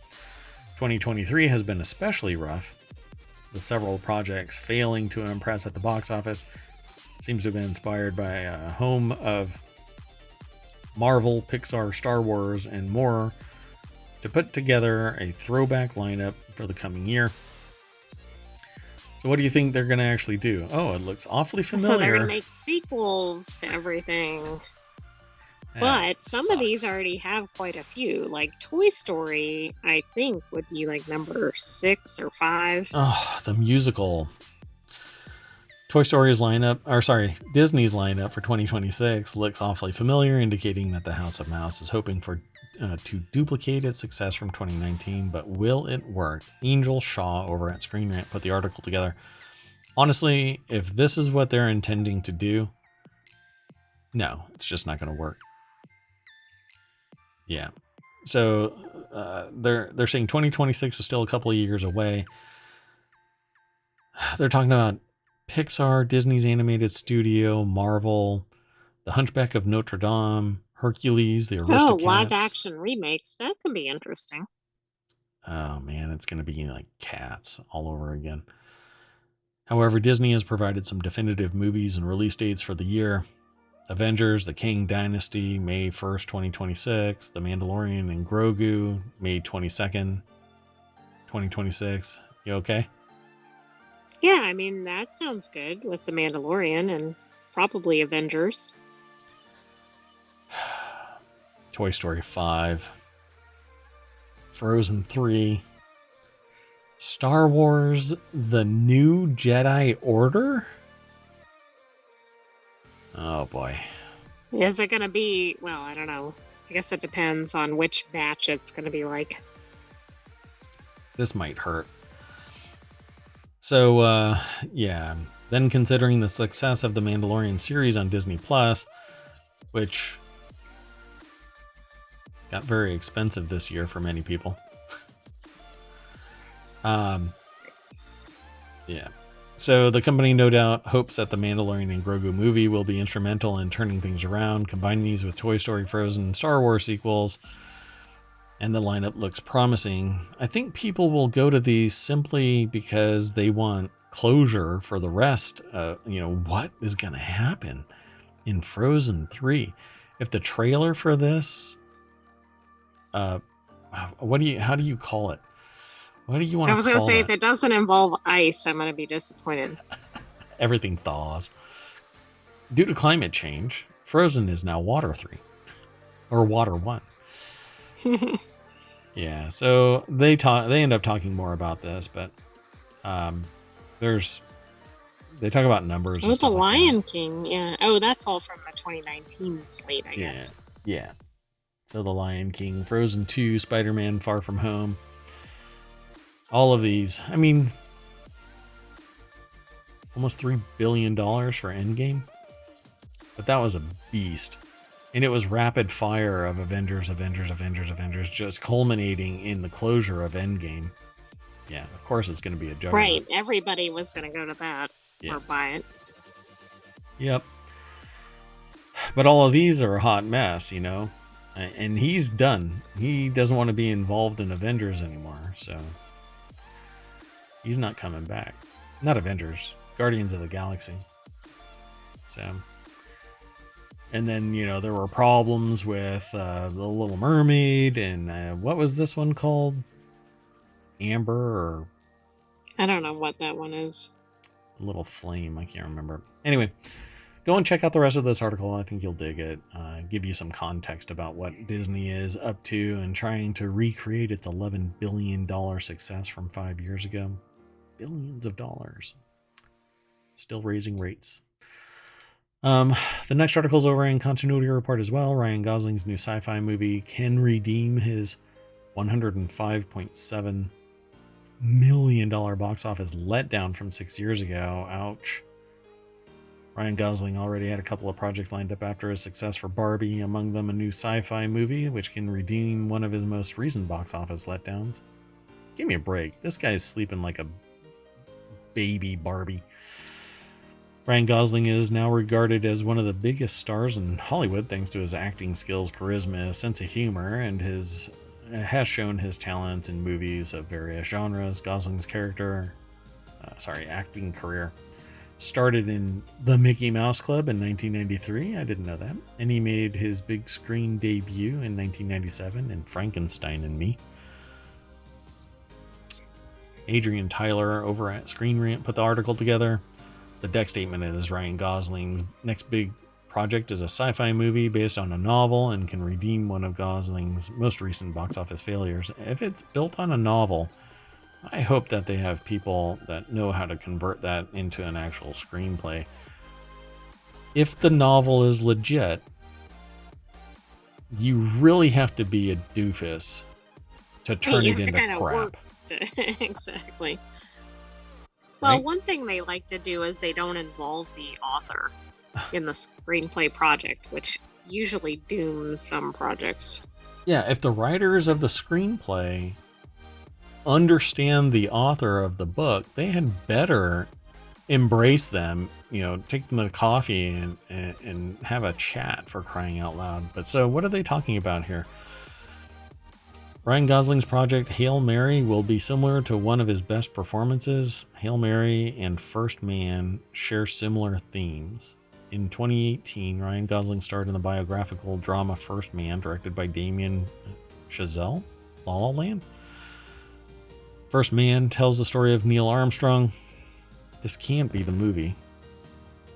2023 has been especially rough, with several projects failing to impress at the box office. Seems to have been inspired by a home of Marvel, Pixar, Star Wars, and more to put together a throwback lineup for the coming year. So what do you think they're going to actually do? Oh, it looks awfully familiar. So they're going to make sequels to everything. But some of these already have quite a few. Like Toy Story, I think, would be like number 6 or 5. Oh, the musical. Disney's lineup for 2026 looks awfully familiar, indicating that the House of Mouse is hoping to duplicate its success from 2019, but will it work? Angel Shaw over at Screen Rant put the article together. Honestly, if this is what they're intending to do, no, it's just not going to work. Yeah. So they're saying 2026 is still a couple of years away. They're talking about Pixar, Disney's animated studio, Marvel, The Hunchback of Notre Dame, Hercules, the Aristocats. Oh, live action remakes. That can be interesting. Oh man, it's going to be like Cats all over again. However, Disney has provided some definitive movies and release dates for the year. Avengers, The Kang Dynasty, May 1st, 2026. The Mandalorian and Grogu, May 22nd, 2026. You okay? Yeah, I mean, that sounds good with The Mandalorian and probably Avengers. Toy Story 5. Frozen 3. Star Wars The New Jedi Order? Oh boy. Is it going to be, well, I don't know. I guess it depends on which batch it's going to be like. This might hurt. So, yeah. Then considering the success of the Mandalorian series on Disney Plus, which got very expensive this year for many people. Yeah. So the company no doubt hopes that the Mandalorian and Grogu movie will be instrumental in turning things around, combining these with Toy Story, Frozen, and Star Wars sequels, and the lineup looks promising. I think people will go to these simply because they want closure for the rest. What is going to happen in Frozen 3? If the trailer for this, how do you call it? What do you want to call it? I was going to say, if it doesn't involve ice, I'm going to be disappointed. Everything thaws. Due to climate change, Frozen is now Water 3. Or Water 1. Yeah, so they end up talking more about this, but they talk about numbers. It was The Lion King, yeah. Oh, that's all from the 2019 slate, I guess. Yeah. So The Lion King, Frozen 2, Spider-Man Far From Home. All of these, I mean, almost $3 billion for Endgame. But that was a beast. And it was rapid fire of Avengers, just culminating in the closure of Endgame. Yeah, of course it's going to be a juggernaut. Right, everybody was going to go to that or buy it. Yep. But all of these are a hot mess, and he's done. He doesn't want to be involved in Avengers anymore, so he's not coming back. Not Avengers, Guardians of the Galaxy. So, and then, there were problems with The Little Mermaid and what was this one called? Amber or... I don't know what that one is. Little Flame, I can't remember. Anyway, go and check out the rest of this article. I think you'll dig it. Give you some context about what Disney is up to and trying to recreate its $11 billion success from 5 years ago. Billions of dollars. Still raising rates. The next article is over in Continuity Report as well. Ryan Gosling's new sci-fi movie can redeem his $105.7 million box office letdown from 6 years ago. Ouch. Ryan Gosling already had a couple of projects lined up after his success for Barbie, among them a new sci-fi movie, which can redeem one of his most recent box office letdowns. Give me a break. This guy's sleeping like a baby Barbie. Ryan Gosling is now regarded as one of the biggest stars in Hollywood thanks to his acting skills, charisma, sense of humor, and has shown his talents in movies of various genres. Gosling's acting career started in The Mickey Mouse Club in 1993. I didn't know that. And he made his big screen debut in 1997 in Frankenstein and Me. Adrian Tyler over at Screen Rant put the article together. The deck statement is Ryan Gosling's next big project is a sci-fi movie based on a novel and can redeem one of Gosling's most recent box office failures. If it's built on a novel, I hope that they have people that know how to convert that into an actual screenplay. If the novel is legit, you really have to be a doofus to turn it into crap. Exactly. Well, Right? one thing they like to do is they don't involve the author in the screenplay project, which usually dooms some projects. Yeah, if the writers of the screenplay understand the author of the book, they had better embrace them, take them to coffee and have a chat, for crying out loud. But so what are they talking about here? Ryan Gosling's project Hail Mary will be similar to one of his best performances. Hail Mary and First Man share similar themes. In 2018, Ryan Gosling starred in the biographical drama First Man, directed by Damien Chazelle, La La Land. First Man tells the story of Neil Armstrong. This can't be the movie.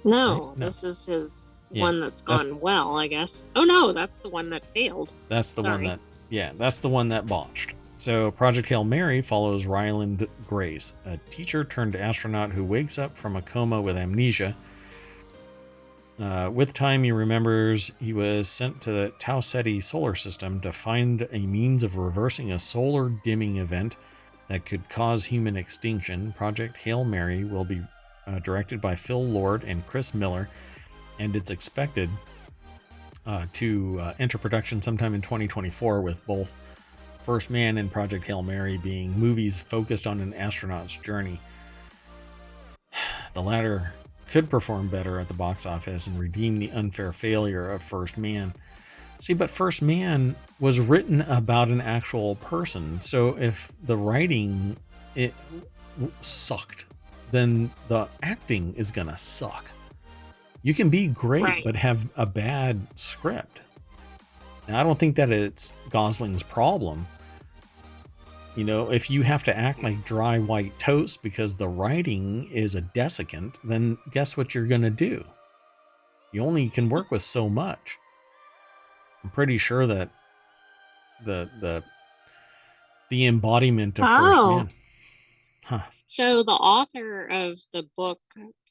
No, right? This is his one that's gone well, I guess. Oh no, that's the one that failed. That's the one that... Yeah, that's the one that botched. So Project Hail Mary follows Ryland Grace, a teacher turned astronaut who wakes up from a coma with amnesia. With time, he remembers he was sent to the Tau Ceti solar system to find a means of reversing a solar dimming event that could cause human extinction. Project Hail Mary will be directed by Phil Lord and Chris Miller, and it's expected to enter production sometime in 2024, with both First Man and Project Hail Mary being movies focused on an astronaut's journey. The latter could perform better at the box office and redeem the unfair failure of First Man. See, but First Man was written about an actual person, so if the writing sucked, then the acting is gonna suck. You can be great, right, but have a bad script. Now, I don't think that it's Gosling's problem. If you have to act like dry white toast because the writing is a desiccant, then guess what you're going to do? You only can work with so much. I'm pretty sure that the embodiment of First Man. Huh. So the author of the book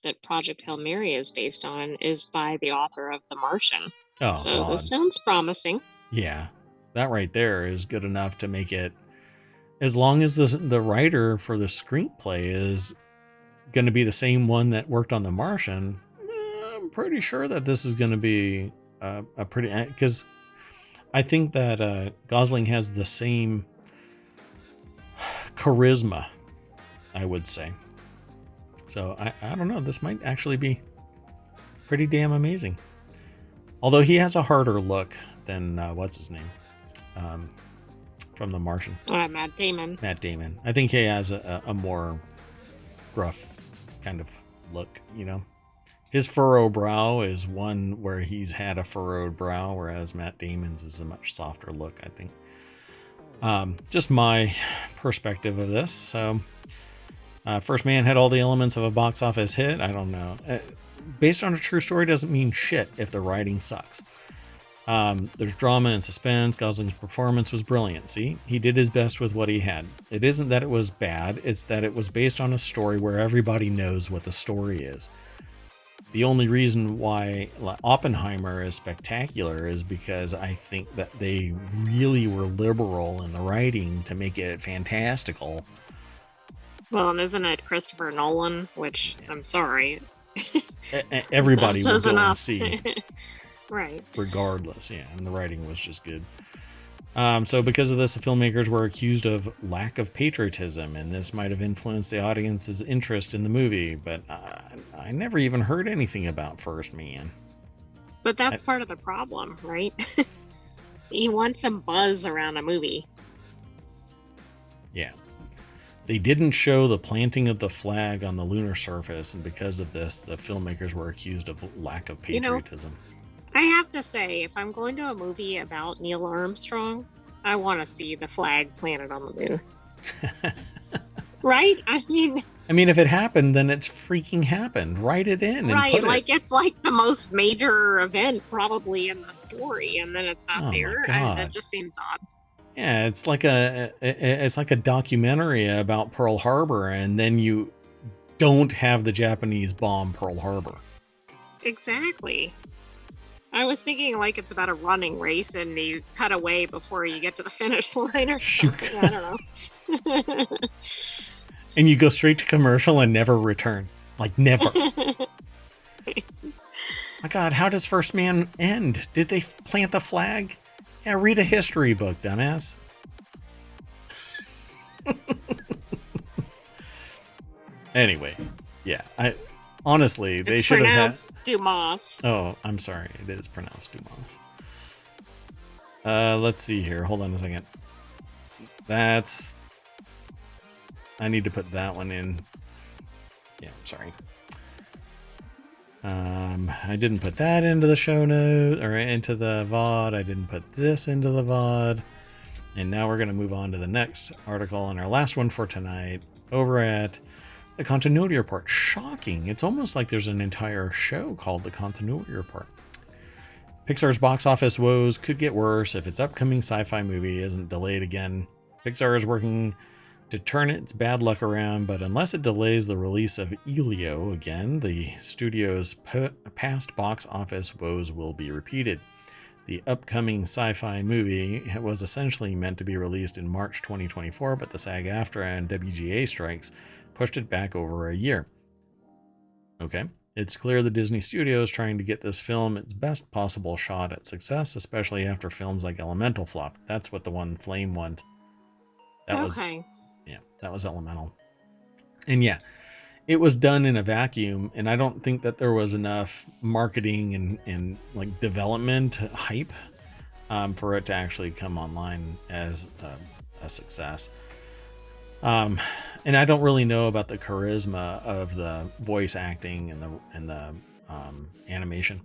that Project Hail Mary is based on is by the author of The Martian. Oh, so God. This sounds promising. Yeah, that right there is good enough to make it, as long as the writer for the screenplay is going to be the same one that worked on The Martian. I'm pretty sure that this is going to be a pretty, because I think that Gosling has the same charisma, I would say. So I don't know. This might actually be pretty damn amazing. Although he has a harder look than what's his name from The Martian. Matt Damon. Matt Damon. I think he has a more gruff kind of look. His furrowed brow is one where he's had a furrowed brow, whereas Matt Damon's is a much softer look, I think. Just my perspective of this. So. First Man had all the elements of a box office hit. I don't know. Based on a true story doesn't mean shit if the writing sucks. There's drama and suspense. Gosling's performance was brilliant. See, he did his best with what he had. It isn't that it was bad. It's that it was based on a story where everybody knows what the story is. The only reason why Oppenheimer is spectacular is because I think that they really were liberal in the writing to make it fantastical. Well, and isn't it Christopher Nolan? Which, I'm sorry. Everybody will go and see. Right. Regardless, yeah. And the writing was just good. So because of this, the filmmakers were accused of lack of patriotism, and this might have influenced the audience's interest in the movie. But I never even heard anything about First Man. But that's part of the problem, right? You want some buzz around a movie. Yeah. They didn't show the planting of the flag on the lunar surface, and because of this, the filmmakers were accused of lack of patriotism. I have to say, if I'm going to a movie about Neil Armstrong, I want to see the flag planted on the moon. Right? I mean, if it happened, then it's freaking happened. Write it in. Right, and put it's like the most major event probably in the story, and then it's not there. That just seems odd. Yeah, it's like a documentary about Pearl Harbor, and then you don't have the Japanese bomb Pearl Harbor. Exactly. I was thinking like it's about a running race and you cut away before you get to the finish line or something. I don't know. And you go straight to commercial and never return. Like, never. My God, how does First Man end? Did they plant the flag? Yeah, read a history book, dumbass. Anyway, yeah, honestly, they should have had Dumas. Oh, I'm sorry, it is pronounced Dumas. Let's see here. Hold on a second. I need to put that one in. Yeah, I'm sorry. I didn't put that into the show note or into the VOD. I didn't put this into the VOD. And now we're going to move on to the next article and our last one for tonight over at the Continuity Report. Shocking. It's almost like there's an entire show called the Continuity Report. Pixar's box office woes could get worse if its upcoming sci-fi movie isn't delayed again. Pixar is working to turn its bad luck around, but unless it delays the release of Elio again, the studio's past box office woes will be repeated. The upcoming sci-fi movie was essentially meant to be released in March 2024, but the SAG-AFTRA and WGA strikes pushed it back over a year. Okay, it's clear the Disney studio is trying to get this film its best possible shot at success, especially after films like Elemental flopped. That's what the one Flame won. That was Elemental. And yeah, it was done in a vacuum, and I don't think that there was enough marketing and like development hype for it to actually come online as a success. And I don't really know about the charisma of the voice acting and the animation.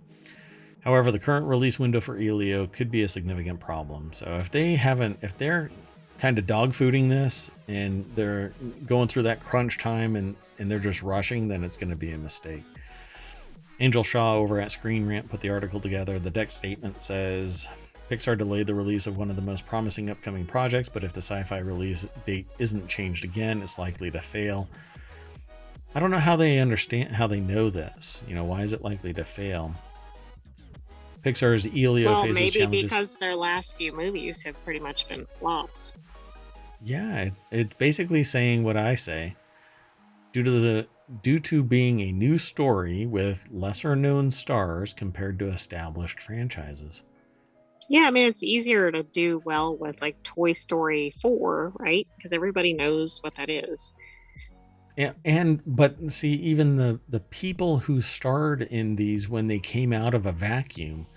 However, the current release window for Elio could be a significant problem. So if they're kind of dogfooding this and they're going through that crunch time and they're just rushing, then it's going to be a mistake. Angel Shaw over at Screen Rant put the article together. The deck statement says, Pixar delayed the release of one of the most promising upcoming projects, but if the sci-fi release date isn't changed again, it's likely to fail. I don't know how they know this. Why is it likely to fail? Pixar's Elio faces challenges. Well, maybe because their last few movies have pretty much been flops. Yeah, it's basically saying what I say. Due to being a new story with lesser known stars compared to established franchises. Yeah, it's easier to do well with like Toy Story 4, right? Because everybody knows what that is. Yeah, but see, even the people who starred in these when they came out of a vacuum,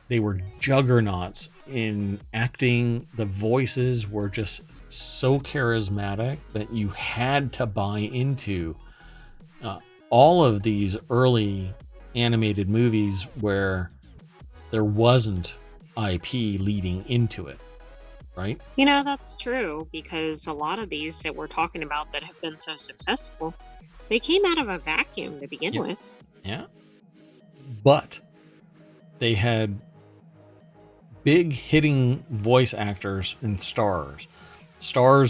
they were juggernauts in acting. The voices were just so charismatic that you had to buy into all of these early animated movies where there wasn't IP leading into it, right? That's true, because a lot of these that we're talking about that have been so successful, they came out of a vacuum to begin with. Yeah. But they had big hitting voice actors and stars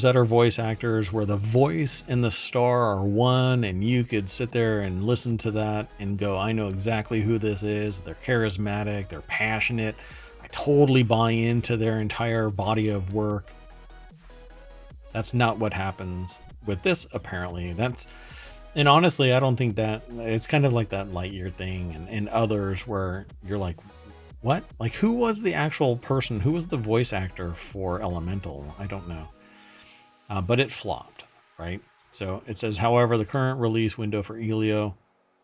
that are voice actors where the voice and the star are one, and you could sit there and listen to that and go, I know exactly who this is. They're charismatic, they're passionate, I totally buy into their entire body of work. That's not what happens with this, apparently. And honestly, I don't think that it's kind of like that Lightyear thing and others where you're like, what? Like, who was the actual person? Who was the voice actor for Elemental? I don't know. But it flopped, right? So it says, however, the current release window for Elio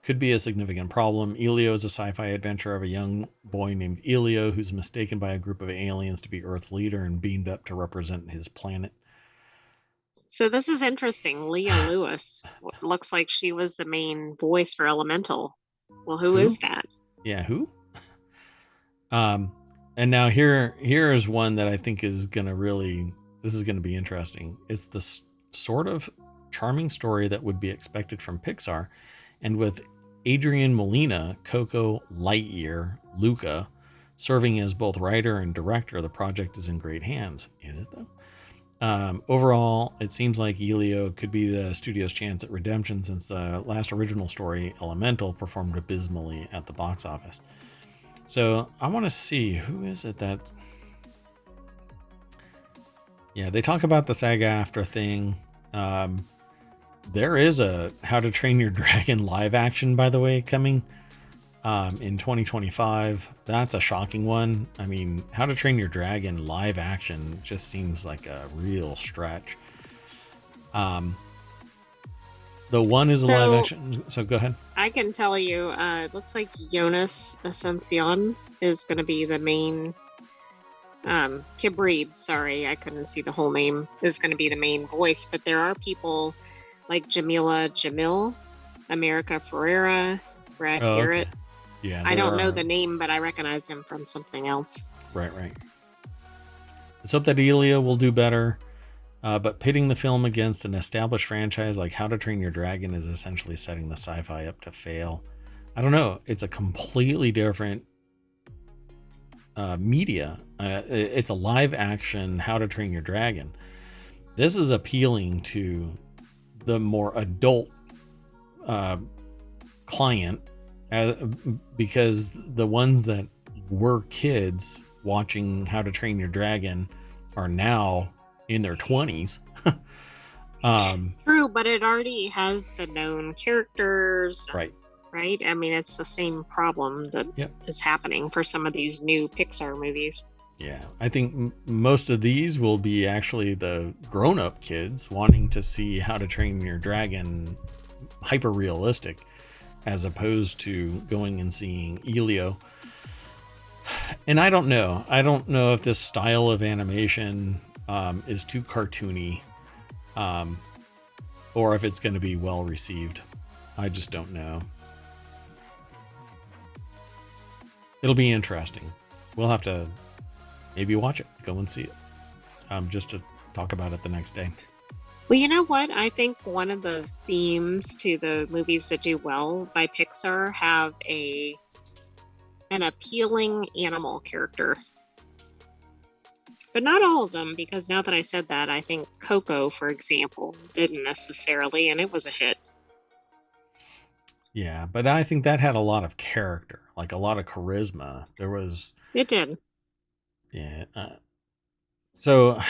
could be a significant problem. Elio is a sci-fi adventure of a young boy named Elio who's mistaken by a group of aliens to be Earth's leader and beamed up to represent his planet. So this is interesting. Leah Lewis looks like she was the main voice for Elemental. Well, who Who? is that? Yeah, who? And now here's one that I think is gonna this is gonna be interesting. It's the sort of charming story that would be expected from Pixar, and with Adrian Molina, Coco, Lightyear, Luca serving as both writer and director, the project is in great hands. Is it though? Overall, it seems like Elio could be the studio's chance at redemption since the last original story, Elemental, performed abysmally at the box office. So I want to see, who is it that... Yeah, they talk about the SAG-AFTRA thing. There is a How to Train Your Dragon live action, by the way, coming in 2025. That's a shocking one. I mean, How to Train Your Dragon live action just seems like a real stretch. The one is a live action, so go ahead. I can tell you, it looks like Jonas Asuncion is going to be the main. Kibrib, sorry, I couldn't see the whole name, is going to be the main voice, but there are people like Jamila Jamil, America Ferrera, Brad Garrett. Okay. Yeah, I don't know the name, but I recognize him from something else. Right. Let's hope that Elio will do better. But pitting the film against an established franchise like How to Train Your Dragon is essentially setting the sci-fi up to fail. I don't know. It's a completely different media. It's a live action How to Train Your Dragon. This is appealing to the more adult client, because the ones that were kids watching How to Train Your Dragon are now in their 20s. True, but it already has the known characters. Right. I mean, it's the same problem that is happening for some of these new Pixar movies. Yeah, I think most of these will be actually the grown-up kids wanting to see How to Train Your Dragon hyper realistic, as opposed to going and seeing Elio. And I don't know if this style of animation is too cartoony, or if it's going to be well received. I just don't know. It'll be interesting. We'll have to maybe watch it, go and see it, just to talk about it the next day. Well, you know what? I think one of the themes to the movies that do well by Pixar have an appealing animal character. But not all of them, because now that I said that, I think Coco, for example, didn't necessarily, and it was a hit. Yeah, but I think that had a lot of character, like a lot of charisma. It did. Yeah. So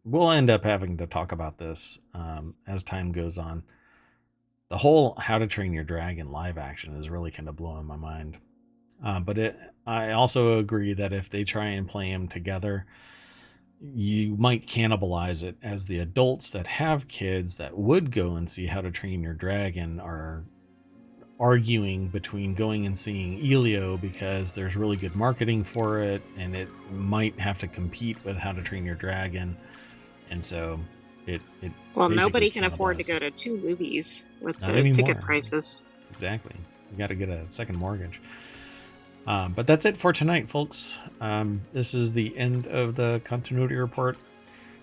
we'll end up having to talk about this as time goes on. The whole How to Train Your Dragon live action is really kind of blowing my mind. But I also agree that if they try and play them together, you might cannibalize it, as the adults that have kids that would go and see How to Train Your Dragon are arguing between going and seeing Elio because there's really good marketing for it, and it might have to compete with How to Train Your Dragon. And so it well, nobody can afford to go to two movies with the ticket prices. Exactly. You got to get a second mortgage. But that's it for tonight, folks. This is the end of the Continuity Report.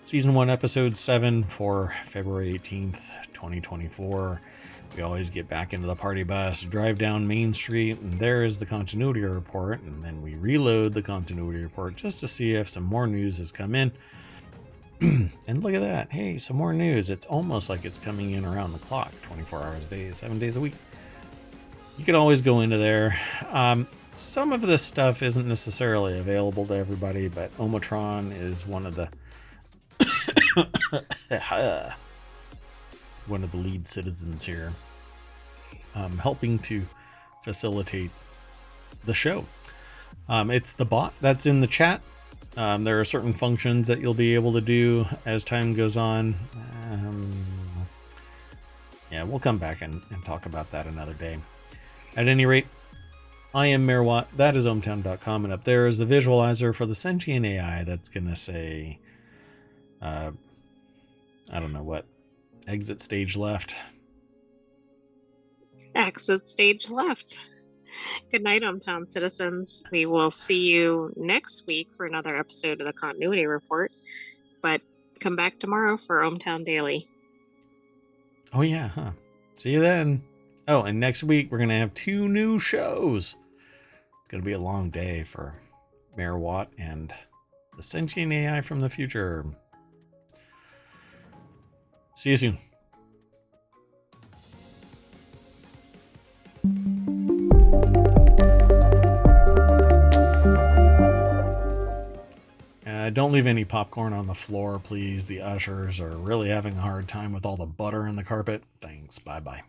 Season 1, Episode 7 for February 18th, 2024. We always get back into the party bus, drive down Main Street, and there is the Continuity Report. And then we reload the Continuity Report just to see if some more news has come in. And look at that. Hey, some more news. It's almost like it's coming in around the clock, 24 hours a day, 7 days a week. You can always go into there. Some of this stuff isn't necessarily available to everybody, but Omicron is one of the lead citizens here, helping to facilitate the show. It's the bot that's in the chat. There are certain functions that you'll be able to do as time goes on. Yeah, we'll come back and talk about that another day. At any rate, I am Mayor Watt. That is ohmtown.com. And up there is the visualizer for the sentient AI that's going to say, I don't know what, exit stage left. Exit stage left. Good night, Hometown citizens. We will see you next week for another episode of the Continuity Report. But come back tomorrow for Hometown Daily. Oh, yeah, huh? See you then. Oh, and next week we're going to have 2 new shows. It's going to be a long day for Mayor Watt and the sentient AI from the future. See you soon. Don't leave any popcorn on the floor, please. The ushers are really having a hard time with all the butter in the carpet. Thanks. Bye-bye.